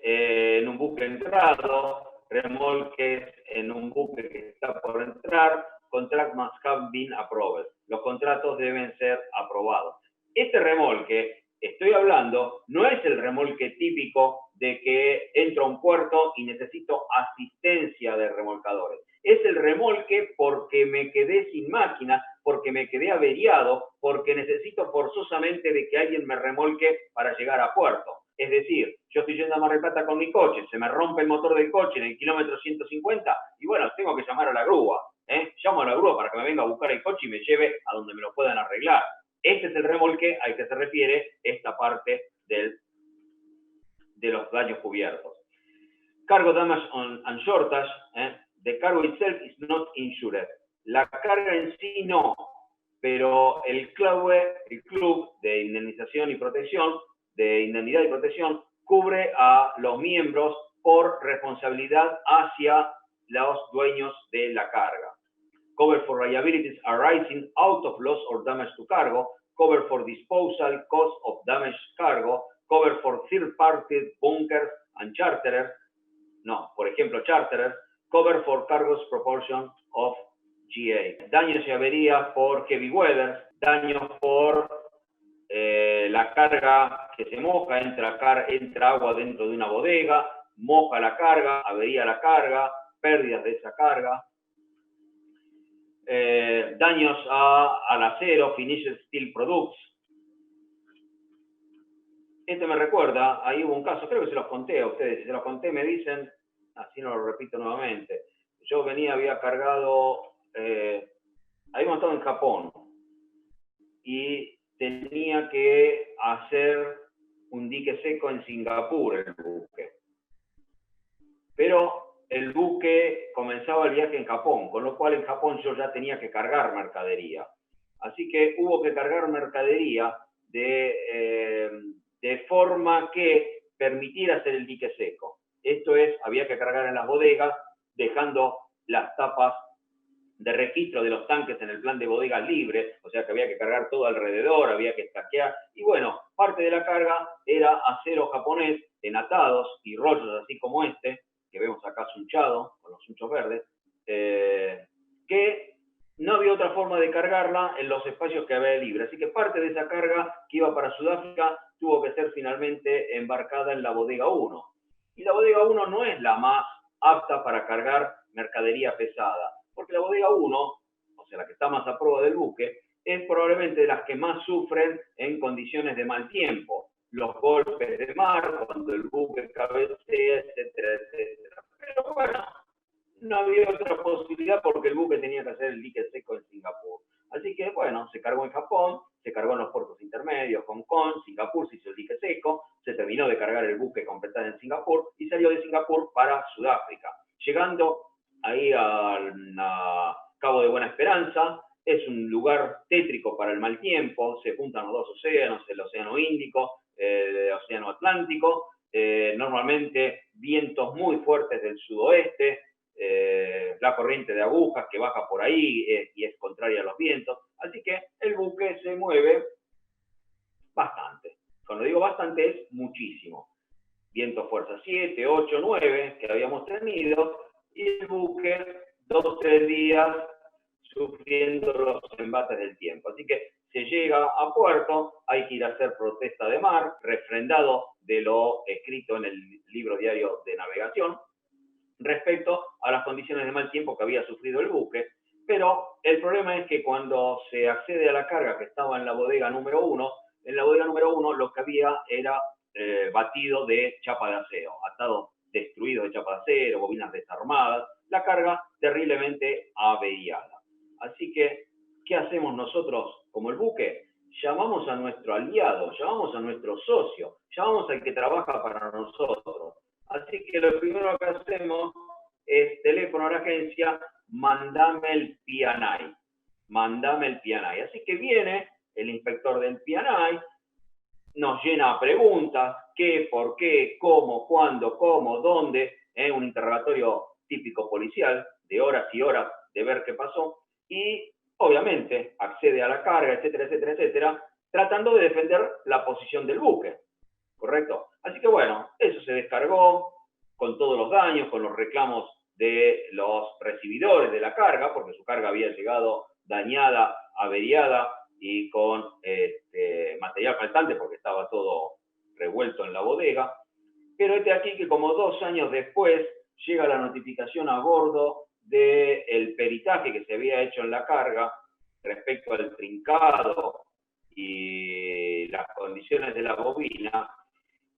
en un buque entrado, remolques en un buque que está por entrar, contract must have been approved. Los contratos deben ser aprobados. Este remolque, estoy hablando, no es el remolque típico de que entro a un puerto y necesito asistencia de remolcadores. Es el remolque porque me quedé sin máquina, porque me quedé averiado, porque necesito forzosamente de que alguien me remolque para llegar a puerto. Es decir, yo estoy yendo a Mar del Plata con mi coche, se me rompe el motor del coche en el kilómetro 150 y bueno, tengo que llamar a la grúa. Llamo a la grúa para que me venga a buscar el coche y me lleve a donde me lo puedan arreglar. Este es el remolque al que se refiere esta parte de los daños cubiertos. Cargo damage and shortage, the cargo itself is not insured. La carga en sí no, pero el club de indemnización y protección, de indemnidad y protección, cubre a los miembros por responsabilidad hacia los dueños de la carga. Cover for liabilities arising out of loss or damage to cargo, cover for disposal cost of damaged cargo, cover for third-party bunkers and charterers, por ejemplo, charterers, cover for cargo's proportion of GA. Daños y averías por heavy weather, daños por la carga que se moja, entra agua dentro de una bodega, moja la carga, avería la carga, pérdidas de esa carga. Daños al acero, finished steel products. Este me recuerda, ahí hubo un caso, creo que se los conté a ustedes, si se los conté me dicen, así no lo repito nuevamente. Yo había cargado, habíamos estado en Japón y tenía que hacer un dique seco en Singapur el buque. Pero el buque comenzaba el viaje en Japón, con lo cual en Japón yo ya tenía que cargar mercadería. Así que hubo que cargar mercadería de forma que permitiera hacer el dique seco. Esto es, había que cargar en las bodegas, dejando las tapas de registro de los tanques en el plan de bodegas libres, o sea que había que cargar todo alrededor, había que estaquear, y bueno, parte de la carga era acero japonés en atados y rollos así como este, que vemos acá sunchado, con los sunchos verdes, que no había otra forma de cargarla en los espacios que había libre. Así que parte de esa carga que iba para Sudáfrica tuvo que ser finalmente embarcada en la bodega 1. Y la bodega 1 no es la más apta para cargar mercadería pesada, porque la bodega 1, o sea, la que está más a prueba del buque, es probablemente de las que más sufren en condiciones de mal tiempo. Los golpes de mar, cuando el buque cabecea, etcétera, etcétera. Pero bueno, no había otra posibilidad porque el buque tenía que hacer el dique seco en Singapur. Así que, bueno, se cargó en Japón, se cargó en los puertos intermedios, Hong Kong, Singapur se hizo el dique seco, se terminó de cargar el buque completado en Singapur y salió de Singapur para Sudáfrica. Llegando ahí a Cabo de Buena Esperanza, es un lugar tétrico para el mal tiempo, se juntan los dos océanos, el océano Índico, el océano Atlántico, normalmente vientos muy fuertes del sudoeste, la corriente de agujas que baja por ahí y es contraria a los vientos, así que el buque se mueve bastante. Cuando digo bastante es muchísimo. Viento fuerza 7, 8, 9 que habíamos tenido y el buque 2 o 3 días sufriendo los embates del tiempo. Así que se llega a puerto, hay que ir a hacer protesta de mar, refrendado de lo escrito en el libro diario de navegación, respecto a las condiciones de mal tiempo que había sufrido el buque. Pero el problema es que cuando se accede a la carga que estaba en la bodega número 1, en la bodega número 1 lo que había era batido de chapa de acero, atado destruido de chapa de acero, bobinas desarmadas, la carga terriblemente averiada. Así que, ¿qué hacemos nosotros como el buque? Llamamos a nuestro aliado, llamamos a nuestro socio, llamamos al que trabaja para nosotros. Así que lo primero que hacemos es teléfono a la agencia, mandame el P&I, mandame el P&I. Así que viene el inspector del P&I, nos llena a preguntas, qué, por qué, cómo, cuándo, cómo, dónde, un interrogatorio típico policial de horas y horas de ver qué pasó, y obviamente accede a la carga, etcétera, etcétera, etcétera, tratando de defender la posición del buque, ¿correcto? Así que bueno, eso se descargó con todos los daños, con los reclamos de los recibidores de la carga, porque su carga había llegado dañada, averiada y con material faltante porque estaba todo revuelto en la bodega. Pero este aquí que como 2 años después llega la notificación a bordo del peritaje que se había hecho en la carga respecto al trincado y las condiciones de la bobina,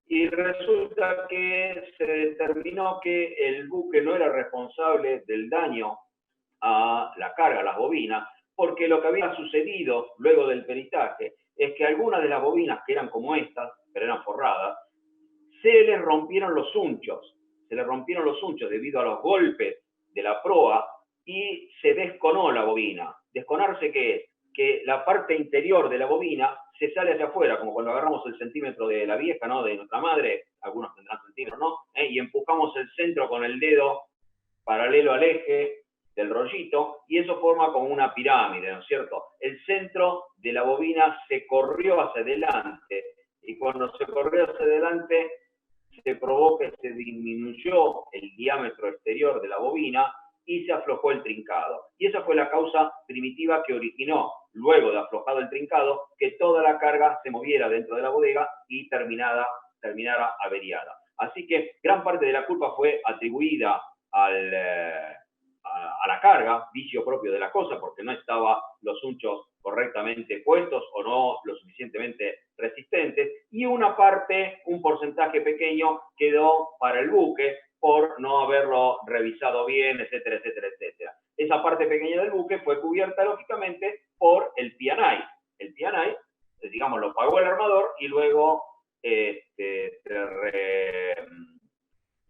y resulta que se determinó que el buque no era responsable del daño a la carga, a las bobinas, porque lo que había sucedido luego del peritaje es que algunas de las bobinas, que eran como estas, pero eran forradas, se les rompieron los unchos, debido a los golpes de la proa y se desconó la bobina. ¿Desconarse qué es? Que la parte interior de la bobina se sale hacia afuera, como cuando agarramos el centímetro de la vieja, ¿no? De nuestra madre, algunos tendrán centímetros, ¿no? Y empujamos el centro con el dedo paralelo al eje del rollito, y eso forma como una pirámide, ¿no es cierto? El centro de la bobina se corrió hacia adelante, y cuando se corrió hacia adelante, se probó que se disminuyó el diámetro exterior de la bobina y se aflojó el trincado. Y esa fue la causa primitiva que originó, luego de aflojado el trincado, que toda la carga se moviera dentro de la bodega y terminara averiada. Así que gran parte de la culpa fue atribuida a la carga, vicio propio de la cosa, porque no estaban los unchos correctamente puestos o no lo suficientemente resistentes, y una parte, un porcentaje pequeño, quedó para el buque por no haberlo revisado bien, etcétera, etcétera, etcétera. Esa parte pequeña del buque fue cubierta, lógicamente, por el P&I. El P&I, digamos, lo pagó el armador y luego se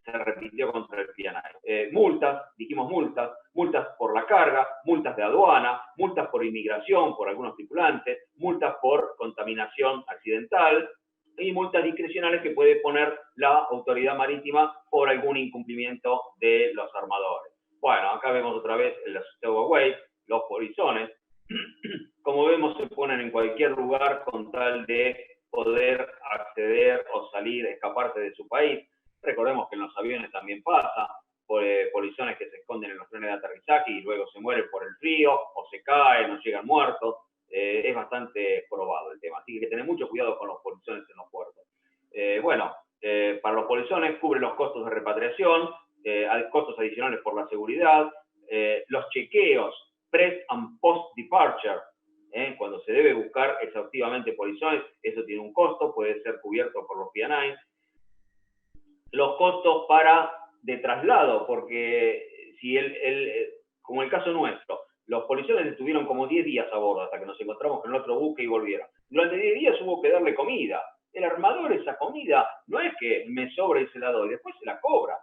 repitió contra el P&I. Multas, dijimos multas por la carga, multas de aduana, multas por inmigración por algunos tripulantes, multas por contaminación accidental y multas discrecionales que puede poner la autoridad marítima por algún incumplimiento de los armadores. Bueno, acá vemos otra vez los stowaways, los polizones. Como vemos, se ponen en cualquier lugar con tal de poder acceder o salir, escaparse de su país. Recordemos que en los aviones también pasa, polizones que se esconden en los trenes de aterrizaje y luego se mueren por el frío, o se caen, o llegan muertos. Es bastante probado el tema, así que hay que tener mucho cuidado con los polizones en los puertos. Para los polizones cubre los costos de repatriación, costos adicionales por la seguridad, los chequeos pre and post departure, cuando se debe buscar exhaustivamente polizones, eso tiene un costo, puede ser cubierto por los P&I. Los costos de traslado, porque si como el caso nuestro, los polizones estuvieron como 10 días a bordo hasta que nos encontramos con el otro buque y volvieron. Durante 10 días hubo que darle comida. El armador, esa comida, no es que me sobra y se la doy, después se la cobra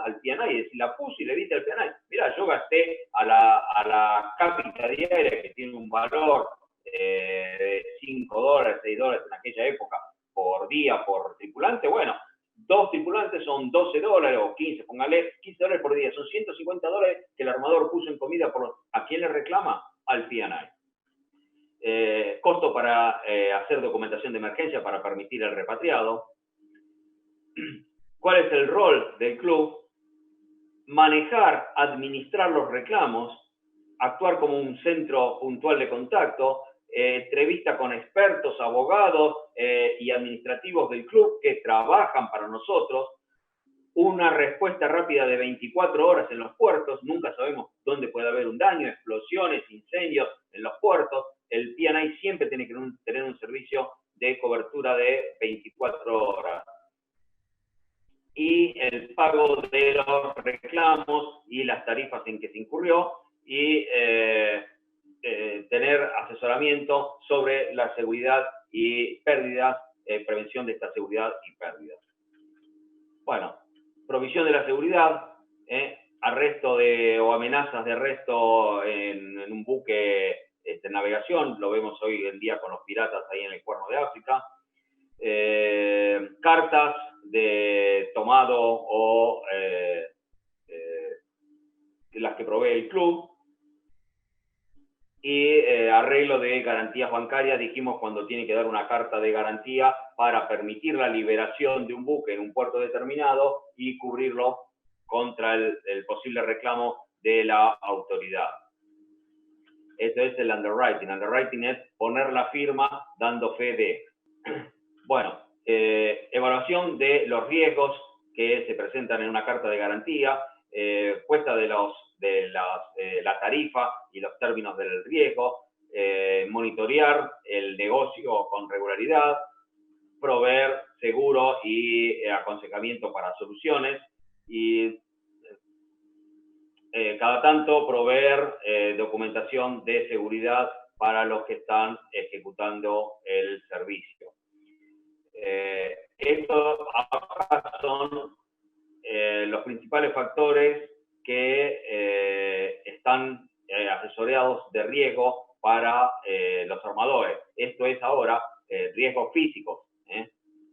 al P&I, es decir, la puso y le dice al P&I, mira, yo gasté a la cápita diaria, que tiene un valor de $5, $6 en aquella época, por día, por tripulante. Bueno, 2 tripulantes son $12 o 15, póngale $15 por día, son $150 que el armador puso en comida. ¿A quién le reclama? Al P&I. Costo para hacer documentación de emergencia para permitir el repatriado. ¿Cuál es el rol del club? Manejar, administrar los reclamos, actuar como un centro puntual de contacto, entrevista con expertos, abogados y administrativos del club que trabajan para nosotros, una respuesta rápida de 24 horas en los puertos. Nunca sabemos dónde puede haber un daño, explosiones, incendios en los puertos. El P&I siempre tiene que tener un servicio de cobertura de 24 horas. Y el pago de los reclamos y las tarifas en que se incurrió, y tener asesoramiento sobre la seguridad y pérdidas, prevención de esta seguridad y pérdidas. Bueno, provisión de la seguridad, arresto o amenazas de arresto en un buque de navegación, lo vemos hoy en día con los piratas ahí en el Cuerno de África. Cartas de tomado o las que provee el club. Y arreglo de garantías bancarias, dijimos cuando tiene que dar una carta de garantía para permitir la liberación de un buque en un puerto determinado y cubrirlo contra el posible reclamo de la autoridad. Esto es el underwriting. Underwriting es poner la firma dando fe de. Bueno, evaluación de los riesgos que se presentan en una carta de garantía, puesta de la tarifa y los términos del riesgo, monitorear el negocio con regularidad, proveer seguro y aconsejamiento para soluciones y cada tanto proveer documentación de seguridad para los que están ejecutando el servicio. Estos acá son los principales factores que están asesorados de riesgo para los armadores. Esto es ahora riesgos físicos.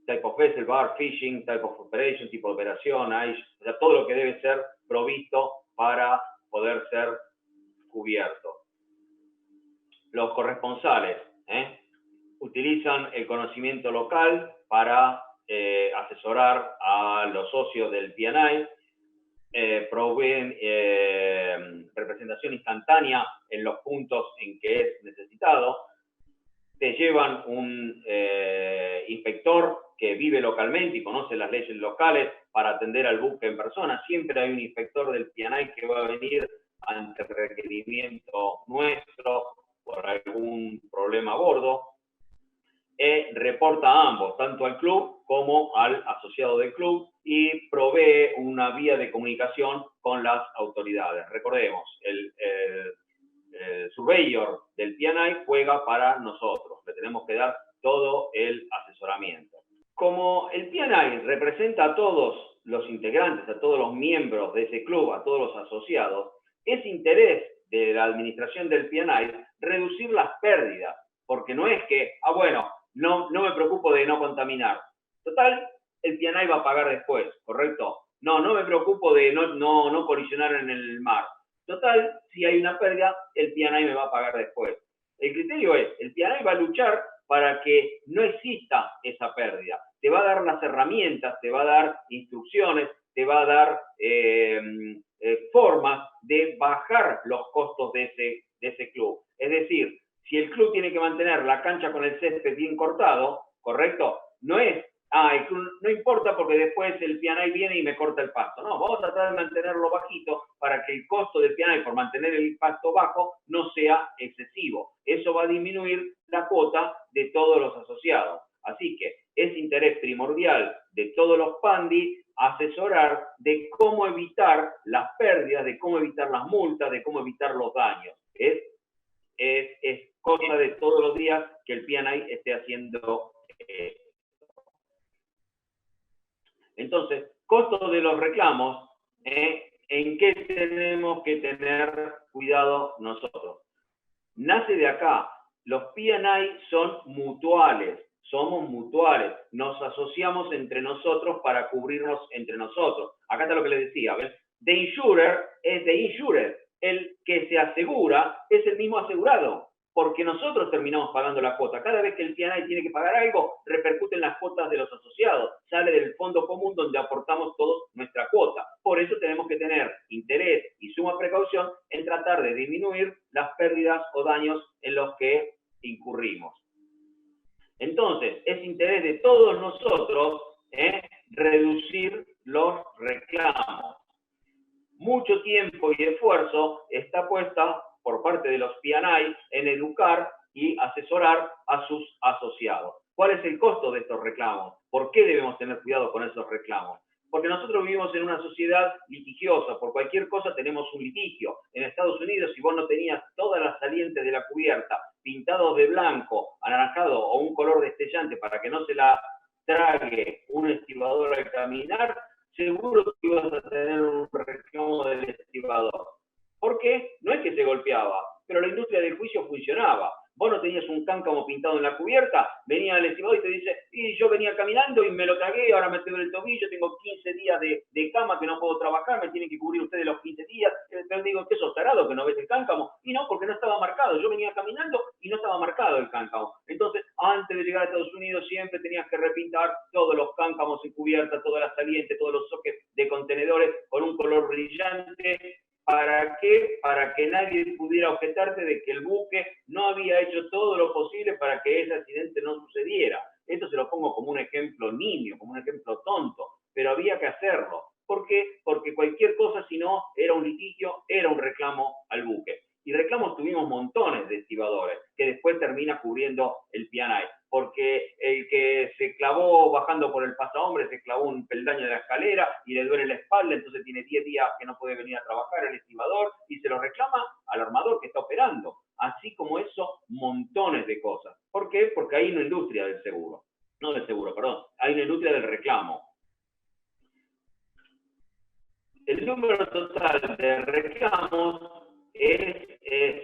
Type of vessel, bar, fishing, type of operation, tipo de operación, o sea, todo lo que debe ser provisto para poder ser cubierto. Los corresponsales utilizan el conocimiento local para asesorar a los socios del P&I, proveen representación instantánea en los puntos en que es necesitado, te llevan un inspector que vive localmente y conoce las leyes locales para atender al buque en persona. Siempre hay un inspector del P&I que va a venir ante requerimiento nuestro por algún problema a bordo. Reporta a ambos, tanto al club como al asociado del club, y provee una vía de comunicación con las autoridades. Recordemos, el surveyor del P&I juega para nosotros, le tenemos que dar todo el asesoramiento. Como el P&I representa a todos los integrantes, a todos los miembros de ese club, a todos los asociados, es interés de la administración del P&I reducir las pérdidas, porque no es que, bueno, no me preocupo de no contaminar. Total, el P&I va a pagar después, ¿correcto? No me preocupo de no colisionar en el mar. Total, si hay una pérdida, el P&I me va a pagar después. El criterio es, el P&I va a luchar para que no exista esa pérdida. Te va a dar las herramientas, te va a dar instrucciones, te va a dar formas de bajar los costos de ese club. Es decir, si el club tiene que mantener la cancha con el césped bien cortado, ¿correcto? No es, el club no importa porque después el P&I viene y me corta el pasto. No, vamos a tratar de mantenerlo bajito para que el costo del P&I por mantener el pasto bajo no sea excesivo. Eso va a disminuir la cuota de todos los asociados. Así que es interés primordial de todos los PANDI asesorar de cómo evitar las pérdidas, de cómo evitar las multas, de cómo evitar los daños. Es cosa de todos los días que el P&I esté haciendo Entonces, costo de los reclamos, ¿en qué tenemos que tener cuidado nosotros? Nace de acá. Los P&I son mutuales, somos mutuales, nos asociamos entre nosotros para cubrirnos entre nosotros. Acá está lo que les decía, ¿ves? The insurer es the insured. El que se asegura es el mismo asegurado, porque nosotros terminamos pagando la cuota. Cada vez que el P&I tiene que pagar algo, repercute en las cuotas de los asociados. Sale del fondo común donde aportamos todos nuestra cuota. Por eso tenemos que tener interés y suma precaución en tratar de disminuir las pérdidas o daños en los que incurrimos. Entonces, es interés de todos nosotros reducir los reclamos. Mucho tiempo y esfuerzo está puesta por parte de los P&I en educar y asesorar a sus asociados. ¿Cuál es el costo de estos reclamos? ¿Por qué debemos tener cuidado con esos reclamos? Porque nosotros vivimos en una sociedad litigiosa. Por cualquier cosa tenemos un litigio. En Estados Unidos, si vos no tenías todas las salientes de la cubierta pintados de blanco, anaranjado o un color destellante para que no se la trague un estibador al caminar, seguro que ibas a tener un reclamo del estibador. ¿Por qué? No es que se golpeaba, pero la industria del juicio funcionaba. Vos no tenías un cáncamo pintado en la cubierta, venía el estibador y te dice, y yo venía caminando y me lo tragué, ahora me duele el tobillo, tengo 15 días de cama que no puedo trabajar, me tienen que cubrir ustedes los 15 días. Entonces digo, ¿qué sos tarado que no ves el cáncamo? Y no, porque no estaba marcado. Yo venía caminando y no estaba marcado el cáncamo. Entonces, antes de llegar a Estados Unidos, siempre tenías que repintar todos los cáncamos en cubierta, todas las salientes, todos los sockets de contenedores con un color brillante. ¿Para qué? Para que nadie pudiera objetarte de que el buque no había hecho todo lo posible para que ese accidente no sucediera. Esto se lo pongo como un ejemplo nimio, como un ejemplo tonto, pero había que hacerlo. ¿Por qué? Porque cualquier cosa, si no, era un litigio, era un reclamo al buque. Y reclamos tuvimos montones de estibadores, que después termina cubriendo el P&I, porque el que se clavó bajando por el pasahombres, se clavó un peldaño de la escalera y le duele la espalda, entonces tiene 10 días que no puede venir a trabajar el estibador y se lo reclama al armador que está operando. Así como eso, montones de cosas. ¿Por qué? Porque hay una industria del seguro. No del seguro, perdón. Hay una industria del reclamo. El número total de reclamos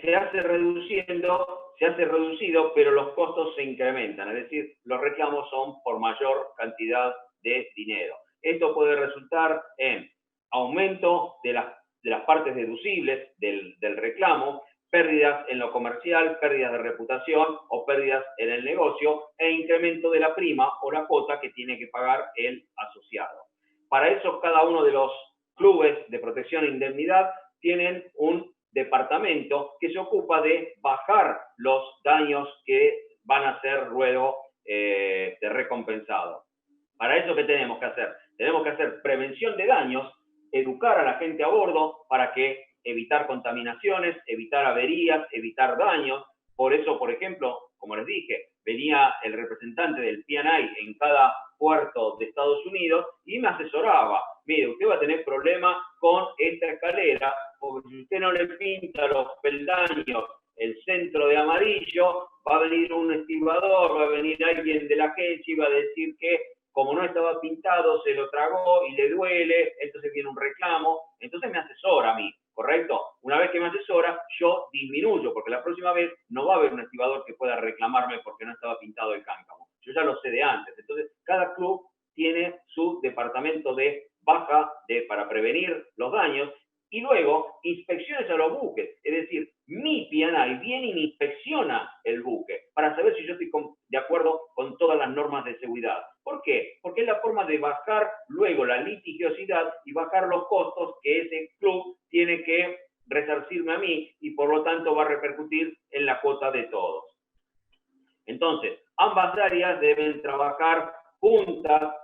se hace reducido, pero los costos se incrementan, es decir, los reclamos son por mayor cantidad de dinero. Esto puede resultar en aumento de las partes deducibles del reclamo, pérdidas en lo comercial, pérdidas de reputación o pérdidas en el negocio e incremento de la prima o la cuota que tiene que pagar el asociado. Para eso, cada uno de los clubes de protección e indemnidad tienen un departamento que se ocupa de bajar los daños que van a ser luego recompensados. Para eso, ¿qué tenemos que hacer? Tenemos que hacer prevención de daños, educar a la gente a bordo para que evitar contaminaciones, evitar averías, evitar daños. Por eso, por ejemplo, como les dije, venía el representante del P&I en cada puerto de Estados Unidos y me asesoraba. Mire, usted va a tener problemas con esta escalera, porque si usted no le pinta los peldaños, el centro de amarillo, va a venir un estibador, va a venir alguien de la agencia y va a decir que como no estaba pintado, se lo tragó y le duele, entonces viene un reclamo, entonces me asesora a mí, ¿correcto? Una vez que me asesora, yo disminuyo, porque la próxima vez no va a haber un estibador que pueda reclamarme porque no estaba pintado el cáncamo. Yo ya lo sé de antes. Entonces, cada club tiene su departamento de baja para prevenir los daños y luego inspecciones a los buques. Es decir, mi P&I viene y me inspecciona el buque para saber si yo estoy de acuerdo con todas las normas de seguridad. ¿Por qué? Porque es la forma de bajar luego la litigiosidad y bajar los costos que ese club tiene que resarcirme a mí y por lo tanto va a repercutir en la cuota de todos. Entonces, ambas áreas deben trabajar juntas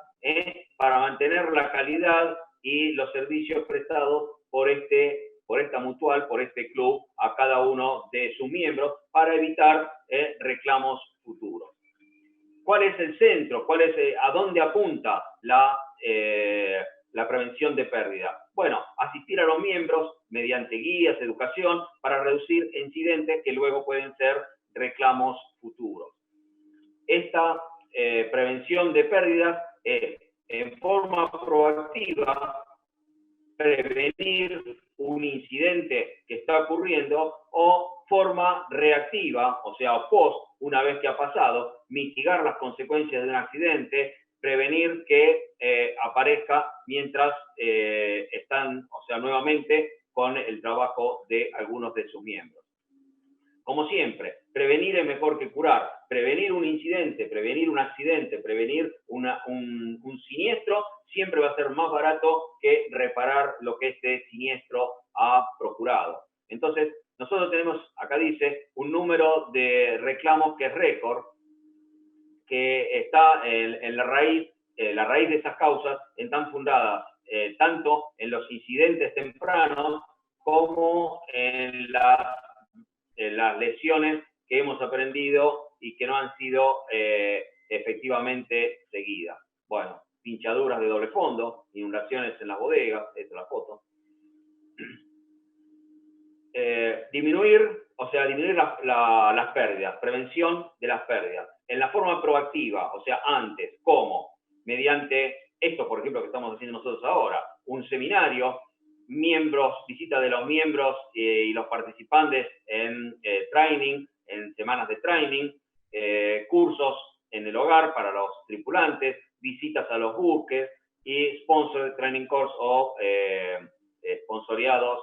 para mantener la calidad y los servicios prestados por esta mutual, por este club, a cada uno de sus miembros para evitar reclamos futuros. ¿Cuál es el centro? ¿A dónde apunta la prevención de pérdida? Bueno, asistir a los miembros mediante guías, educación, para reducir incidentes que luego pueden ser reclamos futuros. Esta prevención de pérdidas es en forma proactiva prevenir un incidente que está ocurriendo o forma reactiva, o sea, post, una vez que ha pasado, mitigar las consecuencias de un accidente, prevenir que aparezca mientras están, o sea, nuevamente con el trabajo de algunos de sus miembros. Como siempre, prevenir es mejor que curar. Prevenir un incidente, prevenir un accidente, prevenir un siniestro, siempre va a ser más barato que reparar lo que este siniestro ha procurado. Entonces, nosotros tenemos, acá dice, un número de reclamos que es récord, que está en la raíz de esas causas están fundadas tanto en los incidentes tempranos como en las lesiones que hemos aprendido y que no han sido efectivamente seguidas. Bueno, pinchaduras de doble fondo, inundaciones en las bodegas, esta es la foto. Disminuir las pérdidas, prevención de las pérdidas. En la forma proactiva, o sea, antes, ¿cómo? Mediante esto, por ejemplo, que estamos haciendo nosotros ahora, un seminario, visita de los miembros y los participantes en training, en semanas de training, cursos en el hogar para los tripulantes, visitas a los buques y sponsored training course o sponsoreados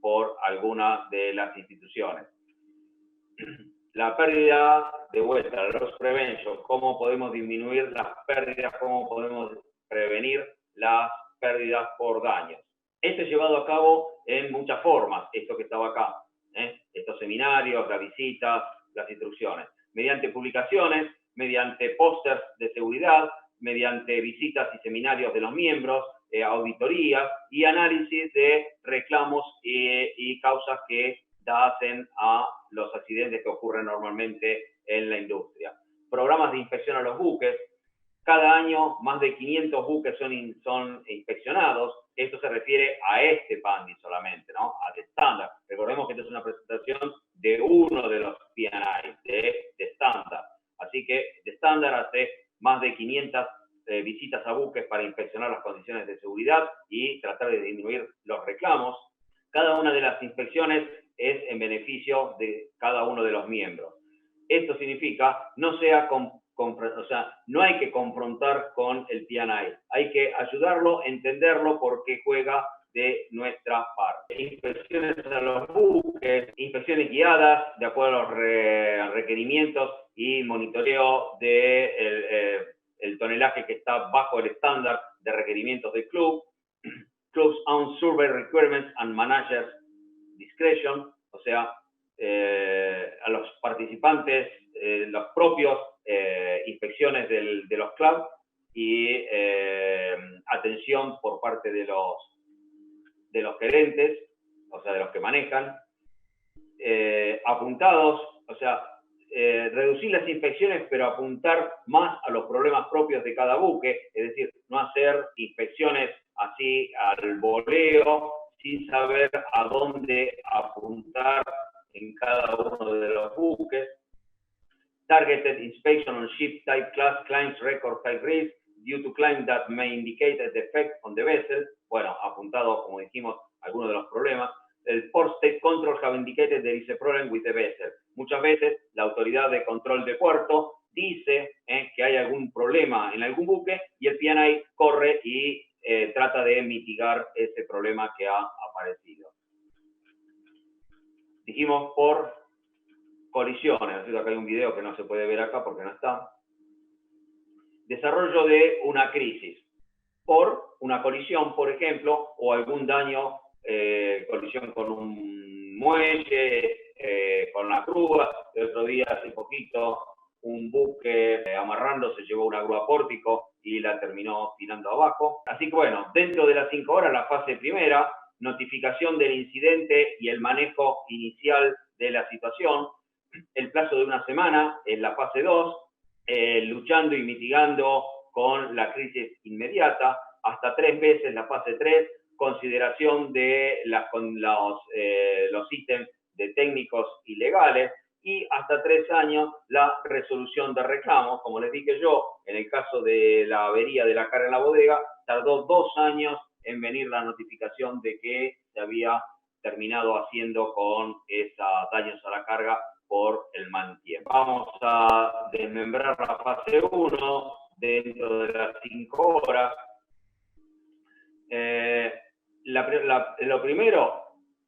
por alguna de las instituciones. La pérdida de vuelta, la loss prevention, cómo podemos disminuir las pérdidas, cómo podemos prevenir las pérdidas por daños. Esto es llevado a cabo en muchas formas, esto que estaba acá, estos seminarios, las visitas, las instrucciones, mediante publicaciones, mediante pósters de seguridad, mediante visitas y seminarios de los miembros, auditorías y análisis de reclamos y causas que hacen a los accidentes que ocurren normalmente en la industria. Programas de inspección a los buques. Cada año más de 500 buques son inspeccionados. Esto se refiere a este PANDI solamente, ¿no? A The Standard. Recordemos que esto es una presentación de uno de los P&I, de Standard. Así que The Standard hace más de 500 visitas a buques para inspeccionar las condiciones de seguridad y tratar de disminuir los reclamos. Cada una de las inspecciones es en beneficio de cada uno de los miembros. Esto significa no hay que confrontar con el P&I, hay que ayudarlo, entenderlo porque juega de nuestra parte. Inspecciones a los buques, inspecciones guiadas de acuerdo a los requerimientos y monitoreo de el tonelaje que está bajo el estándar de requerimientos del club. Club's own survey requirements and managers discretion, o sea, a los participantes, los propios inspecciones de los clubs y atención por parte de los gerentes, o sea, de los que manejan, apuntados, o sea, reducir las inspecciones, pero apuntar más a los problemas propios de cada buque, es decir, no hacer inspecciones así al voleo, sin saber a dónde apuntar en cada uno de los buques. Targeted inspection on ship type, class, client's record type risk, due to claim that may indicate a defect on the vessel. Bueno, apuntado, como dijimos, algunos de los problemas. El Port State Control have indicated there is a problem with the vessel. Muchas veces la autoridad de control de puerto dice que hay algún problema en algún buque y el P&I corre y trata de mitigar ese problema que ha aparecido. Dijimos por colisiones, acá hay un video que no se puede ver acá porque no está. Desarrollo de una crisis por una colisión, por ejemplo, o algún daño, colisión con un muelle, con la grúa. El otro día, hace poquito, un buque amarrando se llevó una grúa pórtico y la terminó tirando abajo. Así que bueno, dentro de las 5 horas, la fase primera, notificación del incidente y el manejo inicial de la situación. El plazo de una semana en la fase 2, luchando y mitigando con la crisis inmediata, hasta 3 veces la fase 3, consideración de los ítems de técnicos y legales, y hasta 3 años la resolución de reclamos. Como les dije yo, en el caso de la avería de la carga en la bodega, tardó 2 años en venir la notificación de que se había terminado haciendo con esos daños a la carga por el mal tiempo. Vamos a desmembrar la fase 1 dentro de las 5 horas. Lo primero,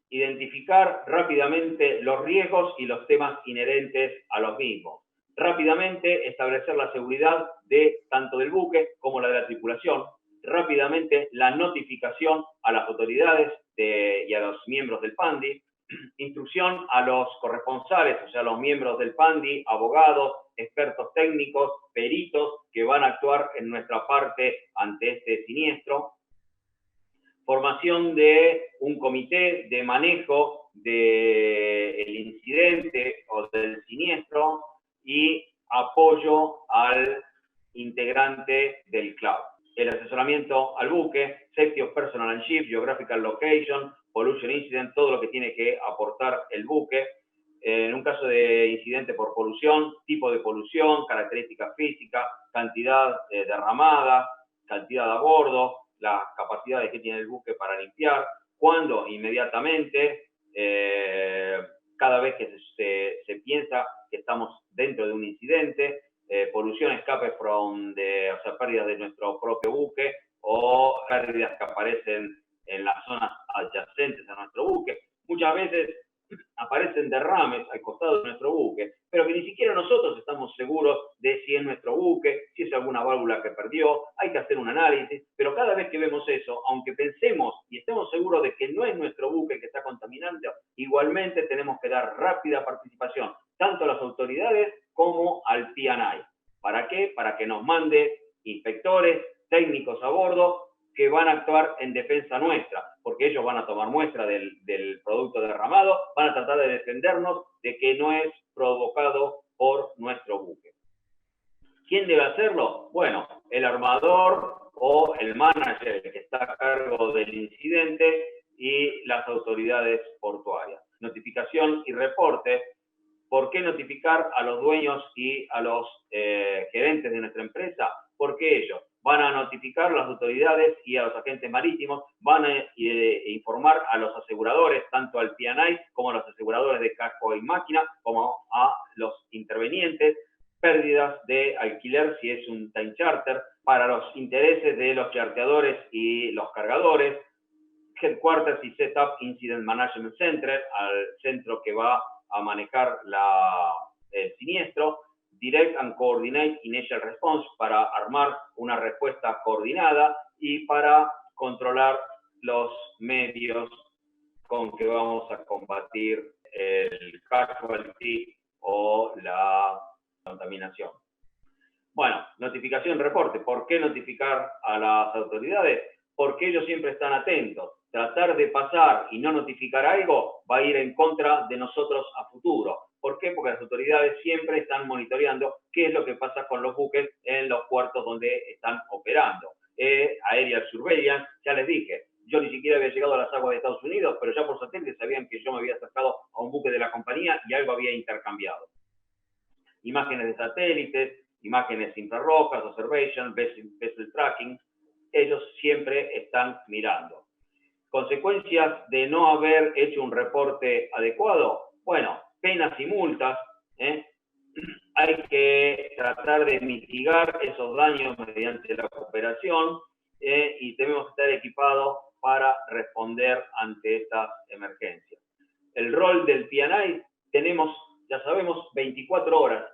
identificar rápidamente los riesgos y los temas inherentes a los mismos. Rápidamente establecer la seguridad de tanto del buque como la de la tripulación. Rápidamente la notificación a las autoridades y a los miembros del PANDI. Instrucción a los corresponsales, o sea, los miembros del PANDI, abogados, expertos técnicos, peritos que van a actuar en nuestra parte ante este siniestro. Formación de un comité de manejo del incidente o del siniestro y apoyo al integrante del club. El asesoramiento al buque, safety of personnel and ship, geographical location, pollution incident, todo lo que tiene que aportar el buque. En un caso de incidente por polución, tipo de polución, características físicas, cantidad derramada, cantidad a bordo, las capacidades que tiene el buque para limpiar, cuándo inmediatamente, cada vez que se piensa que estamos dentro de un incidente, pollution escape o sea, pérdidas de nuestro propio buque o pérdidas que aparecen en las zonas adyacentes a nuestro buque. Muchas veces aparecen derrames al costado de nuestro buque, pero que ni siquiera nosotros estamos seguros de si es nuestro buque, si es alguna válvula que perdió, hay que hacer un análisis, pero cada vez que vemos eso, aunque pensemos y estemos seguros de que no es nuestro buque que está contaminando, igualmente tenemos que dar rápida participación, tanto a las autoridades como al P&I. ¿Para qué? Para que nos mande inspectores, técnicos a bordo, que van a actuar en defensa nuestra, porque ellos van a tomar muestra del producto derramado, van a tratar de defendernos de que no es provocado por nuestro buque. ¿Quién debe hacerlo? Bueno, el armador o el manager que está a cargo del incidente y las autoridades portuarias. Notificación y reporte. ¿Por qué notificar a los dueños y a los gerentes de nuestra empresa? Porque ellos van a notificar a las autoridades y a los agentes marítimos, van a informar a los aseguradores, tanto al P&I como a los aseguradores de casco y máquina, como a los intervenientes, pérdidas de alquiler si es un time charter, para los intereses de los charteadores y los cargadores, Headquarters y Setup Incident Management Center, al centro que va a manejar el siniestro, Direct and Coordinate Initial Response, para armar una respuesta coordinada y para controlar los medios con que vamos a combatir el casualty o la contaminación. Bueno, notificación, reporte. ¿Por qué notificar a las autoridades? Porque ellos siempre están atentos. Tratar de pasar y no notificar algo va a ir en contra de nosotros a futuro. ¿Por qué? Porque las autoridades siempre están monitoreando qué es lo que pasa con los buques en los puertos donde están operando. Aerial Surveillance, ya les dije, yo ni siquiera había llegado a las aguas de Estados Unidos, pero ya por satélite sabían que yo me había acercado a un buque de la compañía y algo había intercambiado. Imágenes de satélites, imágenes infrarrojas, observation, vessel tracking, ellos siempre están mirando. Consecuencias de no haber hecho un reporte adecuado, bueno, penas y multas, hay que tratar de mitigar esos daños mediante la cooperación y debemos estar equipados para responder ante estas emergencias. El rol del P&I, tenemos, ya sabemos, 24 horas.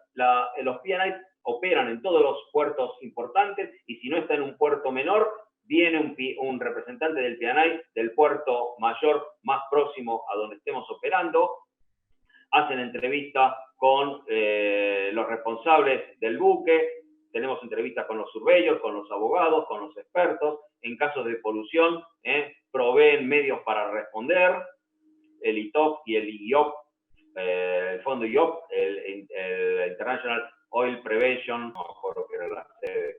Los P&I operan en todos los puertos importantes y si no está en un puerto menor, viene un representante del P&I del puerto mayor más próximo a donde estemos operando, hacen entrevista con los responsables del buque, tenemos entrevistas con los surveyors, con los abogados, con los expertos, en casos de polución, proveen medios para responder, el ITOP y el IOP, el fondo IOP, el International Oil Prevention, no me acuerdo que era la sede,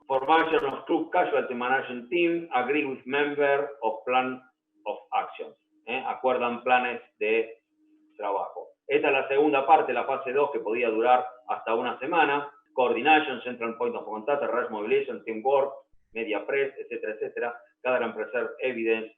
Formation of Crew Casualty Management Team, agree with member of plan of actions. Acuerdan planes de trabajo. Esta es la segunda parte, la fase 2, que podía durar hasta una semana. Coordination, Central Point of Contact, Rush Mobilization, Teamwork, Media Press, etcétera, etcétera. Gather and Preserve Evidence.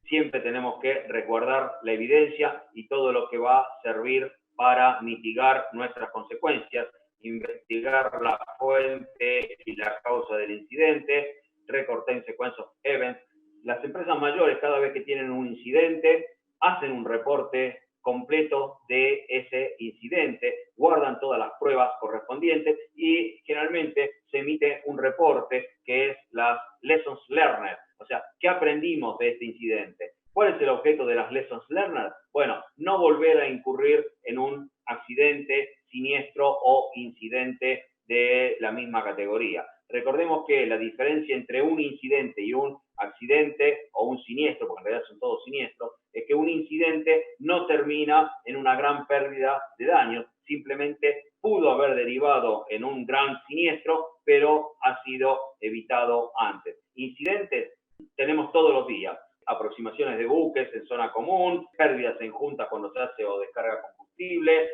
Siempre tenemos que resguardar la evidencia y todo lo que va a servir para mitigar nuestras consecuencias, investigar la fuente y la causa del incidente, record time sequence of events. Las empresas mayores, cada vez que tienen un incidente, hacen un reporte completo de ese incidente, guardan todas las pruebas correspondientes y generalmente se emite un reporte que es las lessons learned, o sea, ¿qué aprendimos de este incidente? ¿Cuál es el objeto de las lessons learned? Bueno, no volver a incurrir en un accidente, siniestro o incidente de la misma categoría. Recordemos que la diferencia entre un incidente y un accidente o un siniestro, porque en realidad son todos siniestros, es que un incidente no termina en una gran pérdida de daños, simplemente pudo haber derivado en un gran siniestro, pero ha sido evitado antes. Incidentes tenemos todos los días, aproximaciones de buques en zona común, pérdidas en juntas cuando se hace o descarga combustible,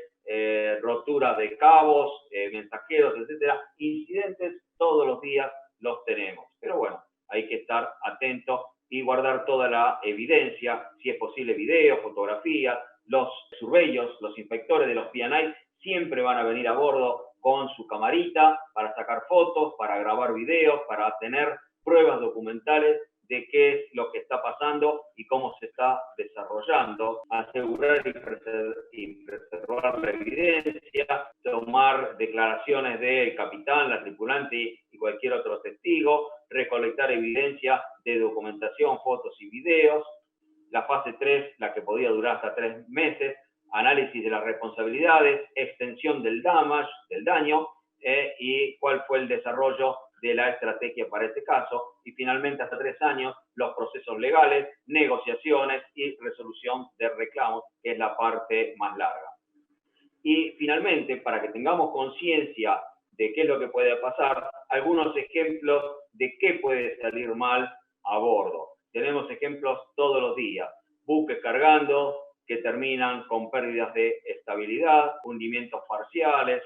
roturas de cabos, mensajeros, etcétera. Incidentes todos los días los tenemos, pero bueno, hay que estar atentos y guardar toda la evidencia, si es posible video, fotografía. Los surveyors, los inspectores de los P&I siempre van a venir a bordo con su camarita para sacar fotos, para grabar videos, para tener pruebas documentales de qué es lo que está pasando y cómo se está desarrollando, asegurar y preservar la evidencia, tomar declaraciones del capitán, la tripulante y cualquier otro testigo, recolectar evidencia de documentación, fotos y videos. La fase 3, la que podía durar hasta 3 meses, análisis de las responsabilidades, extensión del daño y cuál fue el desarrollo de la estrategia para este caso, y finalmente hasta 3 años los procesos legales, negociaciones y resolución de reclamos, que es la parte más larga. Y finalmente, para que tengamos conciencia de qué es lo que puede pasar, algunos ejemplos de qué puede salir mal a bordo. Tenemos ejemplos todos los días, buques cargando que terminan con pérdidas de estabilidad, hundimientos parciales,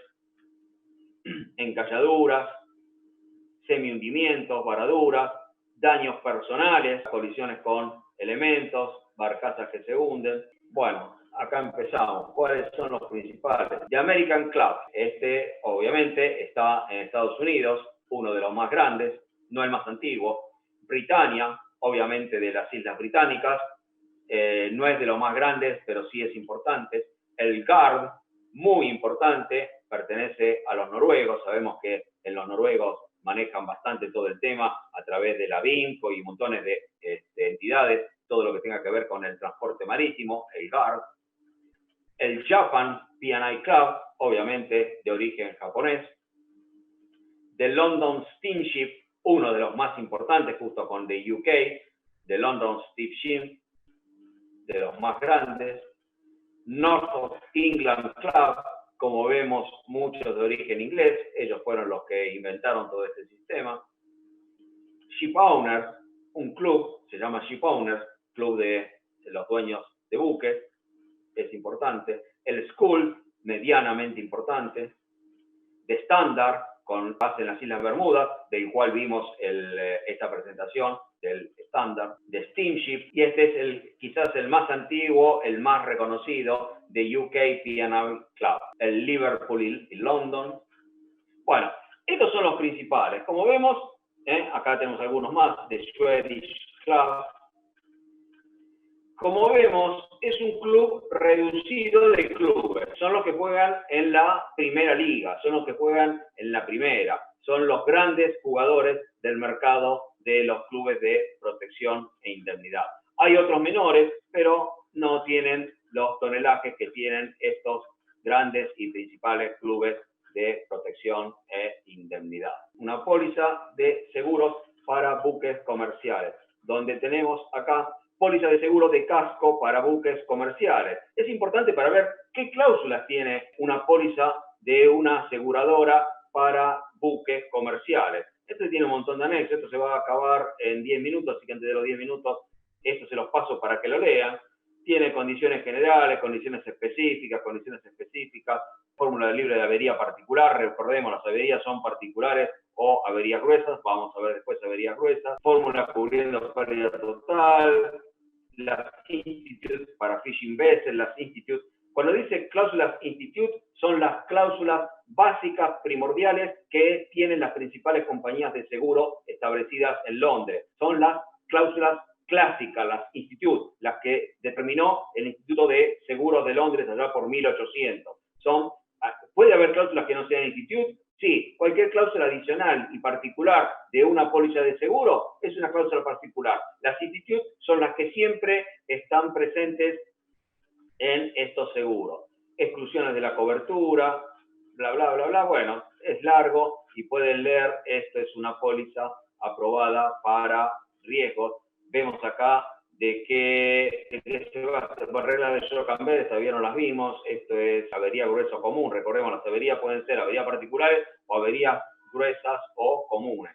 encalladuras, semi-hundimientos, varaduras, daños personales, colisiones con elementos, barcazas que se hunden. Bueno, acá empezamos. ¿Cuáles son los principales? The American Club. Este, obviamente, está en Estados Unidos, uno de los más grandes, no el más antiguo. Britannia, obviamente de las Islas Británicas, no es de los más grandes, pero sí es importante. El Gard, muy importante, pertenece a los noruegos. Sabemos que en los noruegos manejan bastante todo el tema a través de la Vinco y montones de entidades, todo lo que tenga que ver con el transporte marítimo, el Gard. El Japan P&I Club, obviamente de origen japonés. The London Steamship, uno de los más importantes, justo con the UK, The London Steamship, de los más grandes. North of England Club, como vemos, muchos de origen inglés, ellos fueron los que inventaron todo este sistema. Shipowners, un club, se llama Shipowners, club de los dueños de buques, es importante. El School, medianamente importante. The Standard, con base en las Islas Bermudas, del cual vimos esta presentación del Standard, de Steamship, y este es quizás el más antiguo, el más reconocido, de UK P&I Club, el Liverpool y London. Bueno, estos son los principales. Como vemos, acá tenemos algunos más, de Swedish Club. Como vemos, es un club reducido de clubes. Son los que juegan en la primera liga, son los que juegan en la primera. Son los grandes jugadores del mercado de los clubes de protección e indemnidad. Hay otros menores, pero no tienen los tonelajes que tienen estos grandes y principales clubes de protección e indemnidad. Una póliza de seguros para buques comerciales, donde tenemos acá póliza de seguro de casco para buques comerciales. Es importante para ver qué cláusulas tiene una póliza de una aseguradora para buques comerciales. Esto tiene un montón de anexos, esto se va a acabar en 10 minutos, así que antes de los 10 minutos, esto se los paso para que lo lean. Tiene condiciones generales, condiciones específicas, fórmula libre de avería particular. Recordemos, las averías son particulares o averías gruesas, vamos a ver después averías gruesas. Fórmula cubriendo pérdida total, las institutes para fishing vessels, las institutes. Cuando dice cláusulas institute, son las cláusulas básicas, primordiales, que tienen las principales compañías de seguro establecidas en Londres. Son las cláusulas clásicas, las institute, las que determinó el Instituto de Seguros de Londres allá por 1800. ¿Puede haber cláusulas que no sean institute? Sí, cualquier cláusula adicional y particular de una póliza de seguro es una cláusula particular. Las institutes son las que siempre están presentes en estos seguros. Exclusiones de la cobertura, bla, bla, bla, bla. Bueno, es largo y pueden leer, esto es una póliza aprobada para riesgos. Vemos acá de qué se va, regla de shock and bed, todavía no las vimos. Esto es avería gruesa o común. Recordemos, las averías pueden ser averías particulares o averías gruesas o comunes.